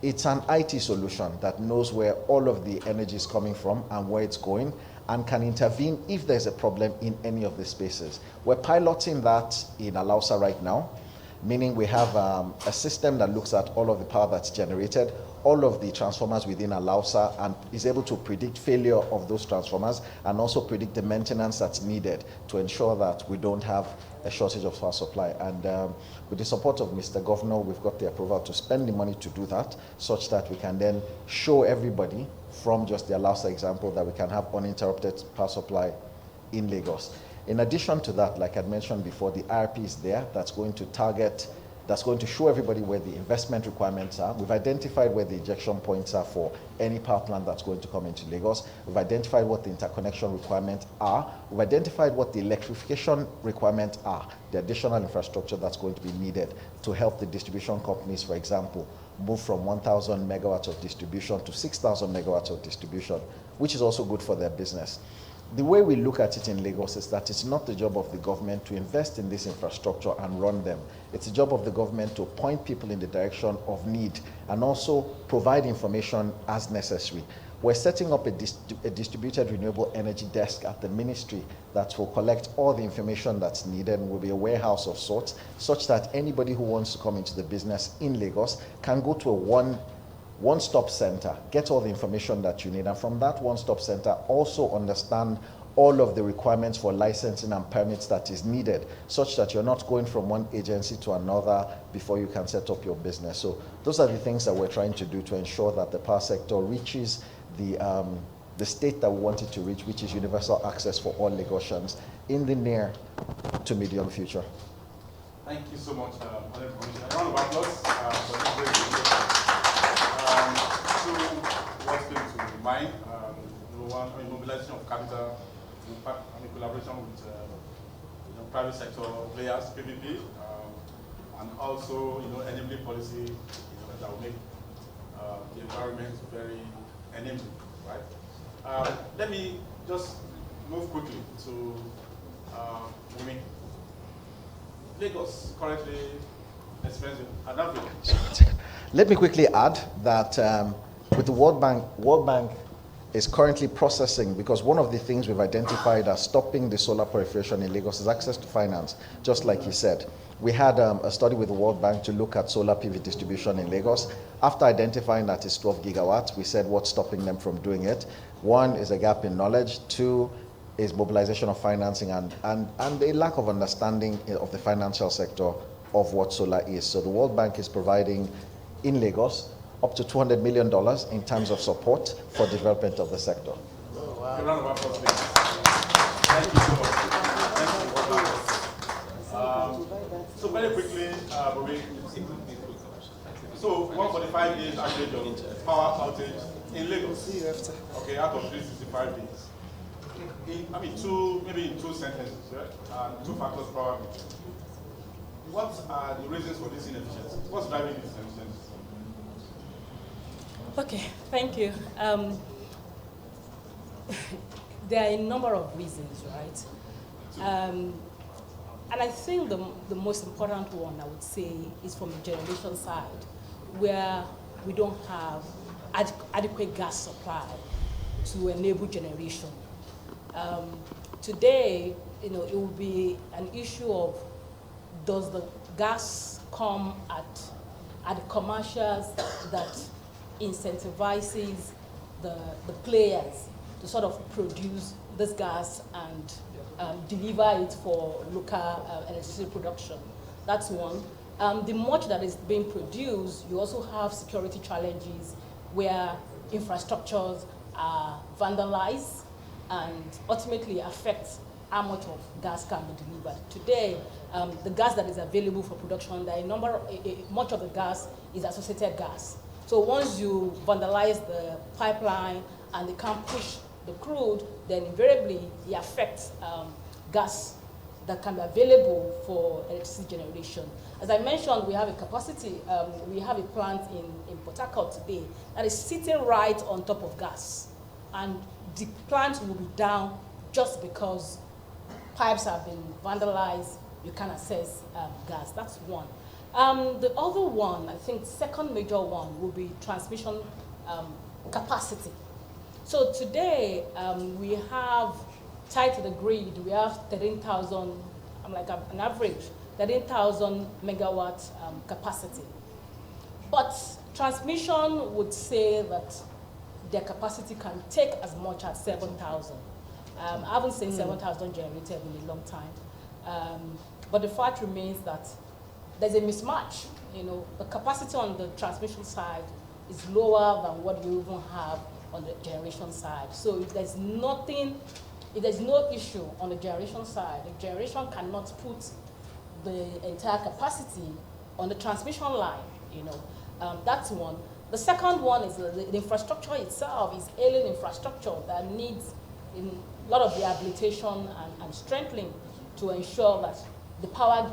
It's an IT solution that knows where all of the energy is coming from and where it's going, and can intervene if there's a problem in any of the spaces. We're piloting that in Alausa right now, meaning we have a system that looks at all of the power that's generated, all of the transformers within Alausa, and is able to predict failure of those transformers and also predict the maintenance that's needed to ensure that we don't have a shortage of power supply. And with the support of Mr. Governor, we've got the approval to spend the money to do that, such that we can then show everybody from just the Alausa example that we can have uninterrupted power supply in Lagos. In addition to that, like I mentioned before, the IRP is there that's going to target, that's going to show everybody where the investment requirements are. We've identified where the injection points are for any power plant that's going to come into Lagos. We've identified what the interconnection requirements are. We've identified what the electrification requirements are, the additional infrastructure that's going to be needed to help the distribution companies, for example, move from 1,000 megawatts of distribution to 6,000 megawatts of distribution, which is also good for their business. The way we look at it in Lagos is that it's not the job of the government to invest in this infrastructure and run them. It's the job of the government to point people in the direction of need and also provide information as necessary. We're setting up a distributed renewable energy desk at the ministry that will collect all the information that's needed and will be a warehouse of sorts, such that anybody who wants to come into the business in Lagos can go to a one-stop center, get all the information that you need, and from that one-stop center also understand all of the requirements for licensing and permits that is needed, such that you're not going from one agency to another before you can set up your business. So those are the things that we're trying to do to ensure that the power sector reaches the state that we want it to reach, which is universal access for all Lagosians in the near to medium future. Thank you so much, Honorable Commissioner. A round of applause for this great presentation. So, what's going to remind, mobilization of capital in collaboration with private sector players, PPP, and also enabling policy that will make the environment very enabling, right? Let me just move quickly to women. Lagos currently expensive. Let me quickly add that with the World Bank is currently processing, because one of the things we've identified as stopping the solar proliferation in Lagos is access to finance, just like he said. We had a study with the World Bank to look at solar PV distribution in Lagos. After identifying that it's 12 gigawatts, we said what's stopping them from doing it. One is a gap in knowledge. Two is mobilization of financing and a lack of understanding of the financial sector of what solar is. So the World Bank is providing in Lagos up to $200 million in terms of support for development of the sector. Oh, wow. A round of applause, please. Thank you so much. So very quickly, so 145 days average of power outage in Lagos. Okay, out of 365 days. Maybe in two sentences, right? Two factors probably. What are the reasons for this inefficiency? What's driving this inefficiency? Okay, thank you. There are a number of reasons, right? And I think the most important one, I would say, is from the generation side, where we don't have adequate gas supply to enable generation. Today, it will be an issue of, does the gas come at the commercials that incentivizes the players to sort of produce this gas and deliver it for local electricity production? That's one. The much that is being produced, you also have security challenges where infrastructures are vandalized and ultimately affect how much of gas can be delivered. Today, the gas that is available for production, much of the gas is associated gas. So once you vandalize the pipeline and they can't push the crude, then invariably it affects gas that can be available for electricity generation. As I mentioned, we have a capacity, we have a plant in Port Harcourt today that is sitting right on top of gas. And the plant will be down just because pipes have been vandalized, you can't access gas. That's one. The other one, I think second major one, will be transmission capacity. So today, we have, tied to the grid, we have 13,000, an average, 13,000 megawatt capacity. But transmission would say that their capacity can take as much as 7,000. I haven't seen 7,000 generated in a long time. But the fact remains that there's a mismatch. The capacity on the transmission side is lower than what we even have on the generation side. So if there's no issue on the generation side, the generation cannot put the entire capacity on the transmission line, that's one. The second one is the infrastructure itself is ailing infrastructure that needs a lot of rehabilitation and strengthening to ensure that the power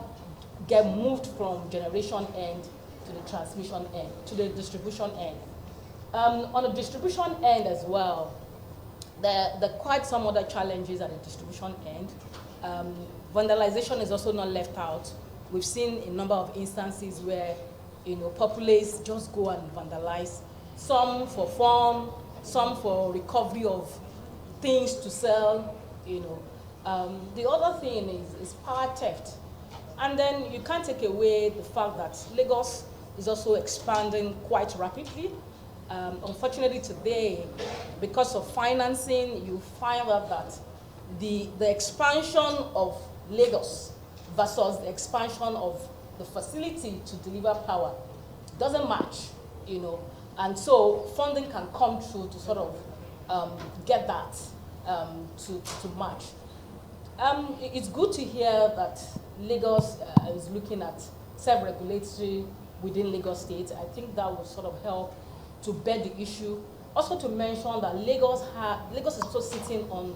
get moved from generation end to the transmission end, to the distribution end. On the distribution end as well, there are quite some other challenges at the distribution end. Vandalization is also not left out. We've seen a number of instances where populace just go and vandalize, some for fun, some for recovery of things to sell. The other thing is power theft. And then you can't take away the fact that Lagos is also expanding quite rapidly. Unfortunately today, because of financing, you find out that the expansion of Lagos versus the expansion of the facility to deliver power doesn't match, and so funding can come through to sort of get that to match. It's good to hear that Lagos is looking at self-regulatory within Lagos State. I think that will sort of help to bear the issue. Also to mention that Lagos is also sitting on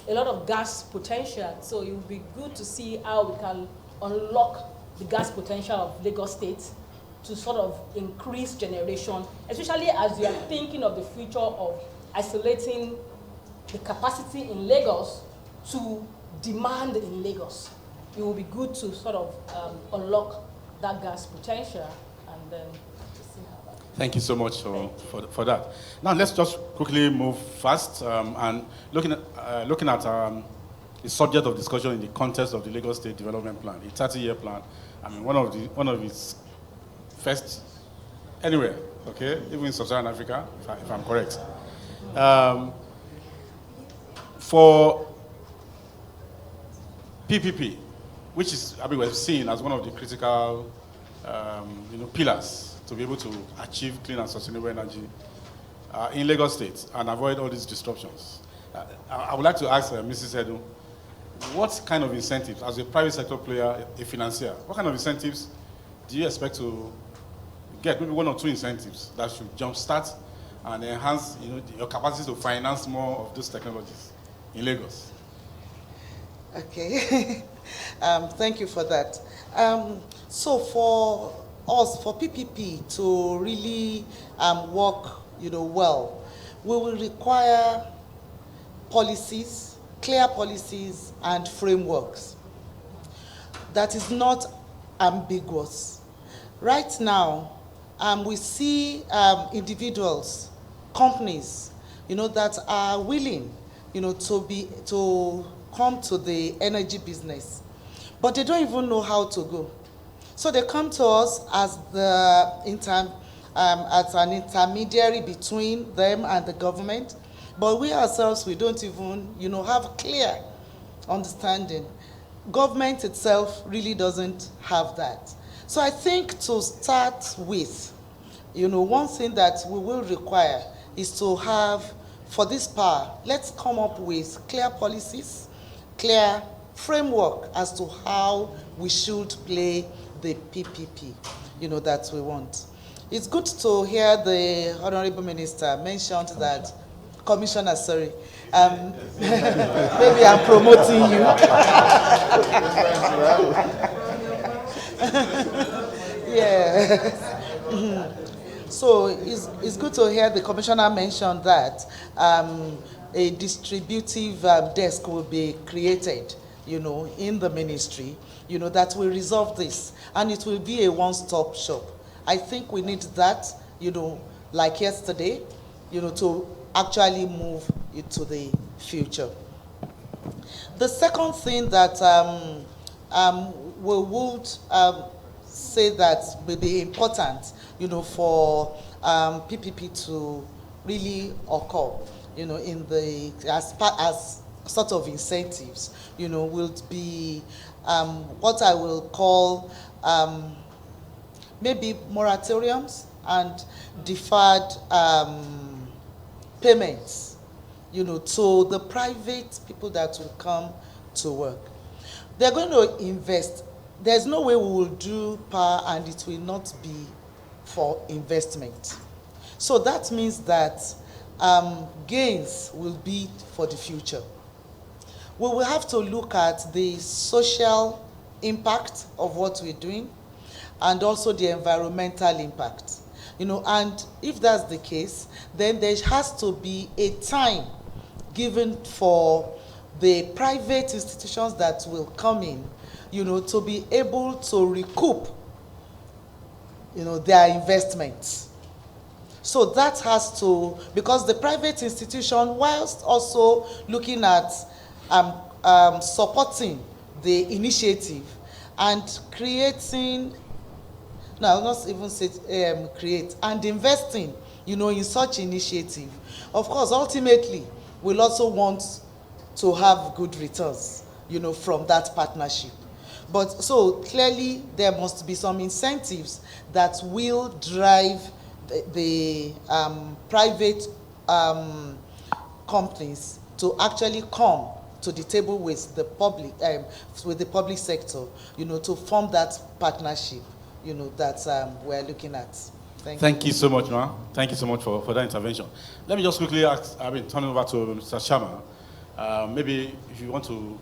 a lot of gas potential, so it would be good to see how we can unlock the gas potential of Lagos State to sort of increase generation, especially as we are thinking of the future of isolating the capacity in Lagos to demand in Lagos. It will be good to sort of unlock that gas potential and then see how that. Thank you so much for that. Now let's just quickly move fast and looking at the subject of discussion in the context of the Lagos State Development Plan, a 30-year plan. I mean, one of its first anywhere, okay, even in Sub-Saharan Africa, if I'm correct. For PPP, which is, we're seen as one of the critical, pillars to be able to achieve clean and sustainable energy in Lagos State and avoid all these disruptions. I would like to ask Mrs. Edu, what kind of incentives, as a private sector player, a financier, what kind of incentives do you expect to get? Maybe one or two incentives that should jumpstart and enhance, your capacity to finance more of those technologies in Lagos. Okay, thank you for that. So for us, for PPP to really work, well, we will require policies, clear policies and frameworks that is not ambiguous. Right now, we see individuals, companies, that are willing, to come to the energy business, but they don't even know how to go. So they come to us as as an intermediary between them and the government, but we ourselves, we don't even, have clear understanding. Government itself really doesn't have that. So I think to start with, one thing that we will require is to have, for this power, let's come up with clear policies, clear framework as to how we should play the PPP, that we want. It's good to hear the Honorable Minister mentioned that, Commissioner, sorry, maybe I'm promoting you. Yeah. So it's good to hear the commissioner mention that a distributive desk will be created, in the ministry, that will resolve this, and it will be a one-stop shop. I think we need that, like yesterday, to actually move it to the future. The second thing that we would say that will be important, for PPP to really occur, in the as sort of incentives, will be what I will call maybe moratoriums and deferred payments, to the private people that will come to work. They're going to invest. There's no way we will do power and it will not be for investment. So that means that gains will be for the future. We will have to look at the social impact of what we're doing and also the environmental impact. And if that's the case, then there has to be a time given for the private institutions that will come in, to be able to recoup, their investments. So that has to, because the private institution, whilst also looking at supporting the initiative and creating, no, not even say create, and investing, in such initiative, of course, ultimately, we'll also want to have good returns, from that partnership. But so clearly, there must be some incentives that will drive the private companies to actually come to the table with the public sector, to form that partnership, that we're looking at. Thank you so much, Ma. Thank you so much for that intervention. Let me just quickly ask, turn over to Mr. Sharma. Maybe if you want to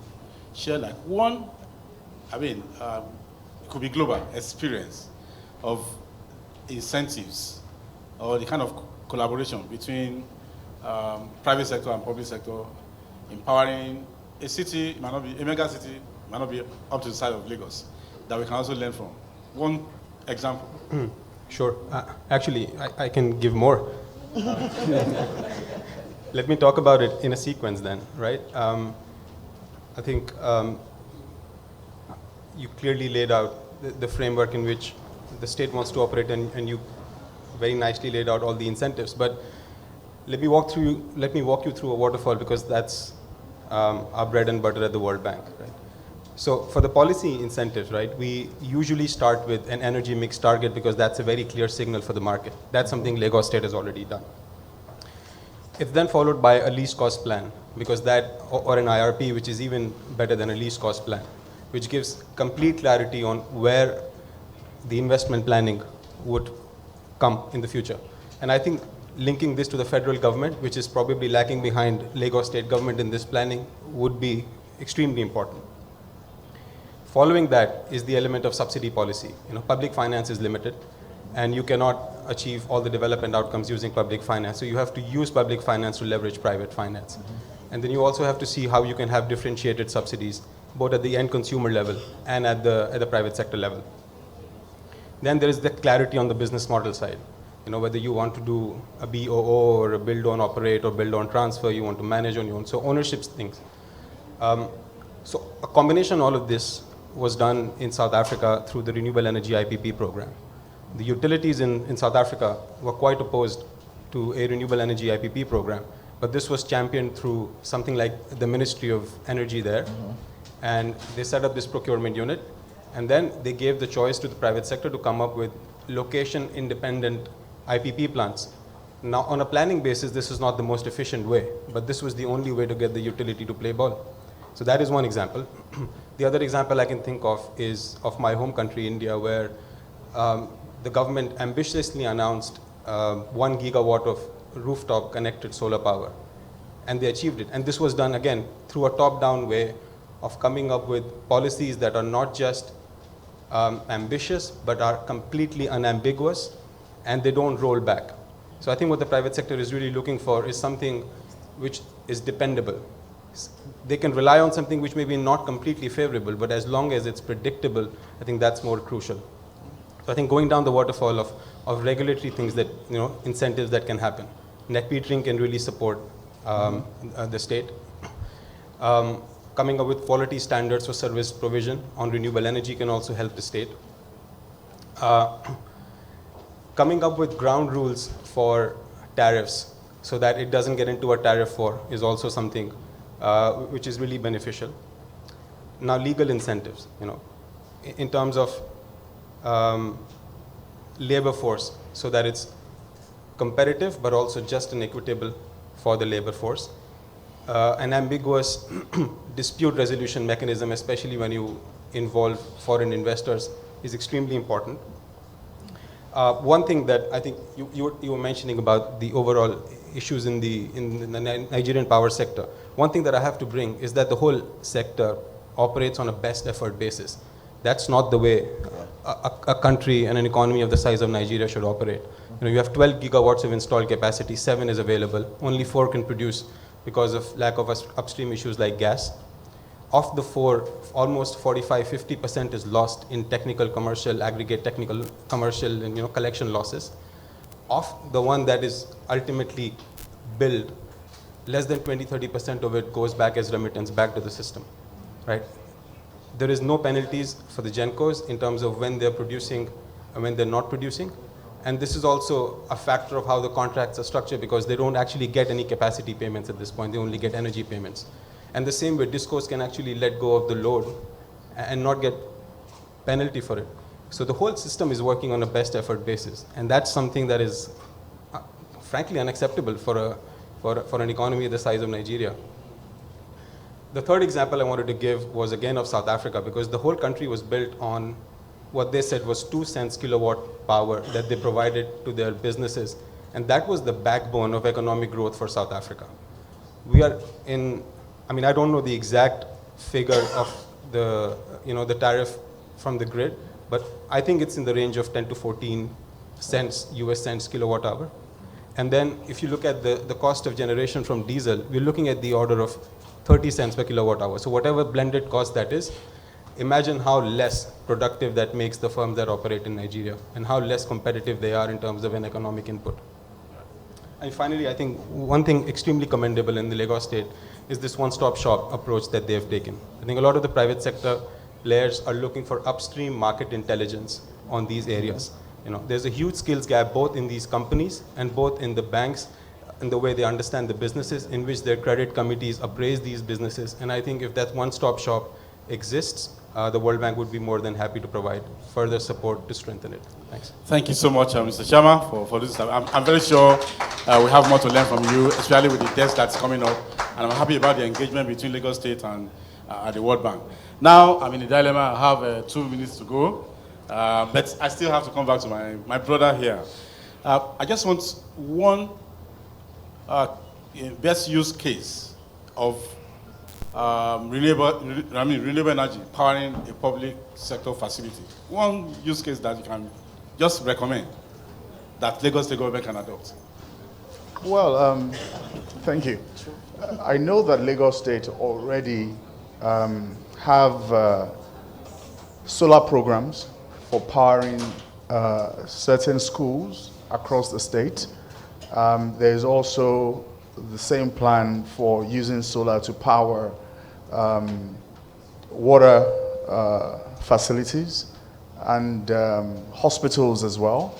share like one, it could be global experience of incentives or the kind of collaboration between private sector and public sector, empowering a city, might not be a mega city, might not be up to the side of Lagos, that we can also learn from. One example. Sure. Actually, I can give more. Let me talk about it in a sequence then, right? I think you clearly laid out the framework in which the state wants to operate, and you very nicely laid out all the incentives. But let me walk you through a waterfall, because that's our bread and butter at the World Bank, right? So for the policy incentives, right, we usually start with an energy mix target because that's a very clear signal for the market. That's something Lagos State has already done. It's then followed by a least cost plan, because that, or an IRP, which is even better than a least cost plan, which gives complete clarity on where the investment planning would come in the future. And I think linking this to the federal government, which is probably lacking behind Lagos State government in this planning, would be extremely important. Following that is the element of subsidy policy. Public finance is limited, and you cannot achieve all the development outcomes using public finance. So you have to use public finance to leverage private finance. Mm-hmm. And then you also have to see how you can have differentiated subsidies, both at the end consumer level and at the private sector level. Then there is the clarity on the business model side. Whether you want to do a BOO or a build on operate or build on transfer, you want to manage on your own. So ownership things. So a combination of all of this was done in South Africa through the Renewable Energy IPP program. The utilities in South Africa were quite opposed to a renewable energy IPP program, but this was championed through something like the Ministry of Energy there, and they set up this procurement unit, and then they gave the choice to the private sector to come up with location-independent IPP plants. Now, on a planning basis, this is not the most efficient way, but this was the only way to get the utility to play ball. So that is one example. The other example I can think of is of my home country, India, where the government ambitiously announced 1 gigawatt of rooftop connected solar power. And they achieved it. And this was done, again, through a top-down way of coming up with policies that are not just ambitious but are completely unambiguous, and they don't roll back. So I think what the private sector is really looking for is something which is dependable. They can rely on something which may be not completely favorable, but as long as it's predictable, I think that's more crucial. So I think going down the waterfall of regulatory things that, incentives that can happen. Net metering can really support the state. Coming up with quality standards for service provision on renewable energy can also help the state. Coming up with ground rules for tariffs so that it doesn't get into a tariff war is also something which is really beneficial. Now, legal incentives, in terms of labor force, so that it's competitive but also just and equitable for the labor force. An ambiguous dispute resolution mechanism, especially when you involve foreign investors, is extremely important. One thing that I think you were mentioning about the overall issues in the Nigerian power sector. One thing that I have to bring is that the whole sector operates on a best effort basis. That's not the way a country and an economy of the size of Nigeria should operate. You have 12 gigawatts of installed capacity, 7 is available, only 4 can produce because of lack of upstream issues like gas. Of the 4, almost 45-50% is lost in technical, commercial, aggregate technical, commercial, and collection losses. Of the one that is ultimately billed, less than 20-30% of it goes back as remittance back to the system, right? There is no penalties for the GenCos in terms of when they're producing and when they're not producing. And this is also a factor of how the contracts are structured, because they don't actually get any capacity payments at this point. They only get energy payments. And the same way, DISCOs can actually let go of the load and not get penalty for it. So the whole system is working on a best effort basis. And that's something that is frankly unacceptable for an economy the size of Nigeria. The third example I wanted to give was again of South Africa, because the whole country was built on what they said was 2 cents kilowatt power that they provided to their businesses. And that was the backbone of economic growth for South Africa. We are in, I don't know the exact figure of the tariff from the grid, but I think it's in the range of 10 to 14 cents, US cents kilowatt hour. And then if you look at the cost of generation from diesel, we're looking at the order of 30 cents per kilowatt hour. So whatever blended cost that is, imagine how less productive that makes the firms that operate in Nigeria, and how less competitive they are in terms of an economic input. And finally, I think one thing extremely commendable in the Lagos state is this one-stop shop approach that they have taken. I think a lot of the private sector players are looking for upstream market intelligence on these areas. There's a huge skills gap both in these companies and both in the banks, and the way they understand the businesses, in which their credit committees appraise these businesses. And I think if that one-stop shop exists, the World Bank would be more than happy to provide further support to strengthen it. Thanks. Thank you so much, Mr. Chairman, for this. I'm very sure we have more to learn from you, especially with the test that's coming up. And I'm happy about the engagement between Lagos State and the World Bank. Now, I'm in a dilemma. I have 2 minutes to go, but I still have to come back to my brother here. I just want one best use case of renewable energy powering a public sector facility. One use case that you can just recommend that Lagos State government can adopt. Well, thank you. I know that Lagos State already have solar programs for powering certain schools across the state. There's also the same plan for using solar to power water facilities and hospitals as well.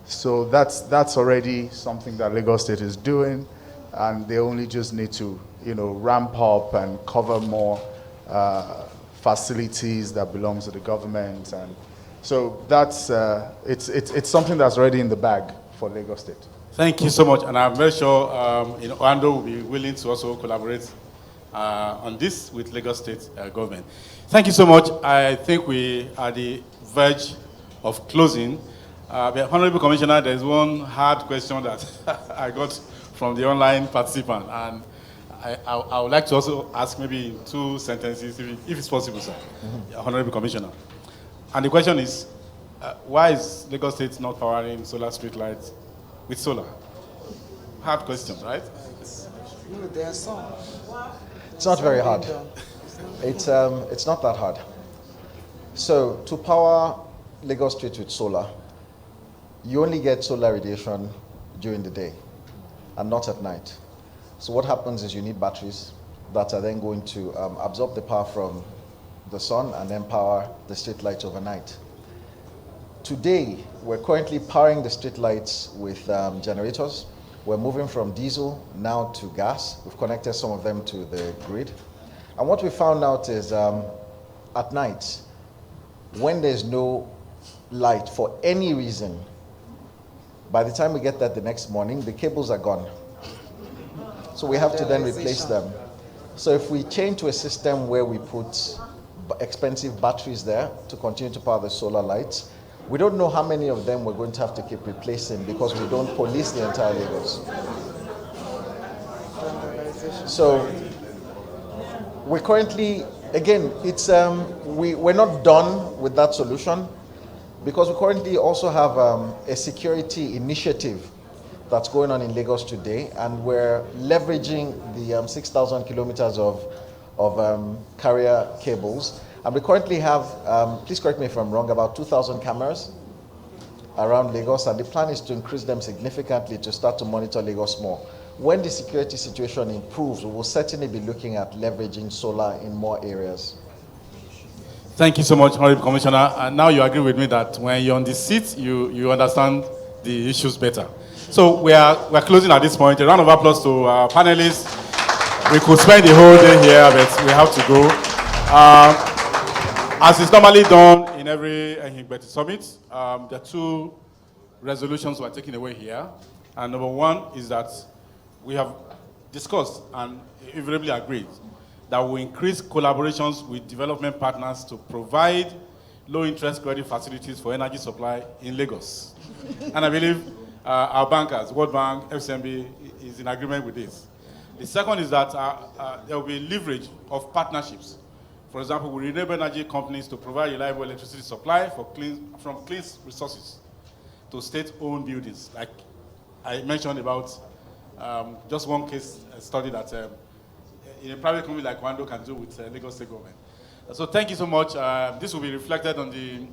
So that's already something that Lagos State is doing, and they only just need to ramp up and cover more facilities that belongs to the government. And so that's it's something that's already in the bag for Lagos State. Thank you so much, and I'm very sure Oando will be willing to also collaborate on this with Lagos State government. Thank you so much. I think we are at the verge of closing. The Honorable Commissioner, there's one hard question that I got from the online participant, and I would like to also ask maybe in 2 sentences, if it's possible, sir. Honorable Commissioner. And the question is, why is Lagos State not powering solar street lights with solar? Hard question, right? No, there are some. It's not very hard. Done. It's not that hard. So to power Lagos Street with solar, you only get solar radiation during the day and not at night. So what happens is you need batteries that are then going to absorb the power from the sun and then power the street lights overnight. Today, we're currently powering the street lights with generators. We're moving from diesel now to gas. We've connected some of them to the grid. And what we found out is at night, when there's no light for any reason, by the time we get that the next morning, the cables are gone. So we have to then replace them. So if we change to a system where we put expensive batteries there to continue to power the solar lights, we don't know how many of them we're going to have to keep replacing because we don't police the entire Lagos. So we're currently, again, it's we're not done with that solution because we currently also have a security initiative that's going on in Lagos today, and we're leveraging the 6,000 kilometers of carrier cables. And we currently have, please correct me if I'm wrong, about 2,000 cameras around Lagos, and the plan is to increase them significantly to start to monitor Lagos more. When the security situation improves, we will certainly be looking at leveraging solar in more areas. Thank you so much, Honorable Commissioner. And now you agree with me that when you're on the seat, you understand the issues better. So we're closing at this point. A round of applause to our panelists. We could spend the whole day here, but we have to go. As is normally done in every Ehigbeti summit, there are two resolutions we're taking away here. And number one is that we have discussed and invariably agreed that we increase collaborations with development partners to provide low-interest credit facilities for energy supply in Lagos. And I believe our bankers, World Bank, FCMB, is in agreement with this. The second is that there will be leverage of partnerships. For example, with renewable energy companies to provide reliable electricity supply from clean resources to state-owned buildings. Like I mentioned about just one case study that in a private company like Wando can do with Lagos State government. So thank you so much. This will be reflected on the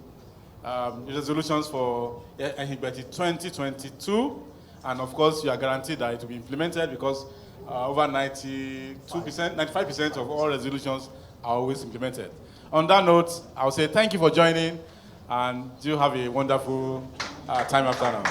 resolutions for Ehigbeti 2022. And of course, you are guaranteed that it will be implemented because over 95% of all resolutions are always implemented. On that note, I'll say thank you for joining, and do have a wonderful time after now.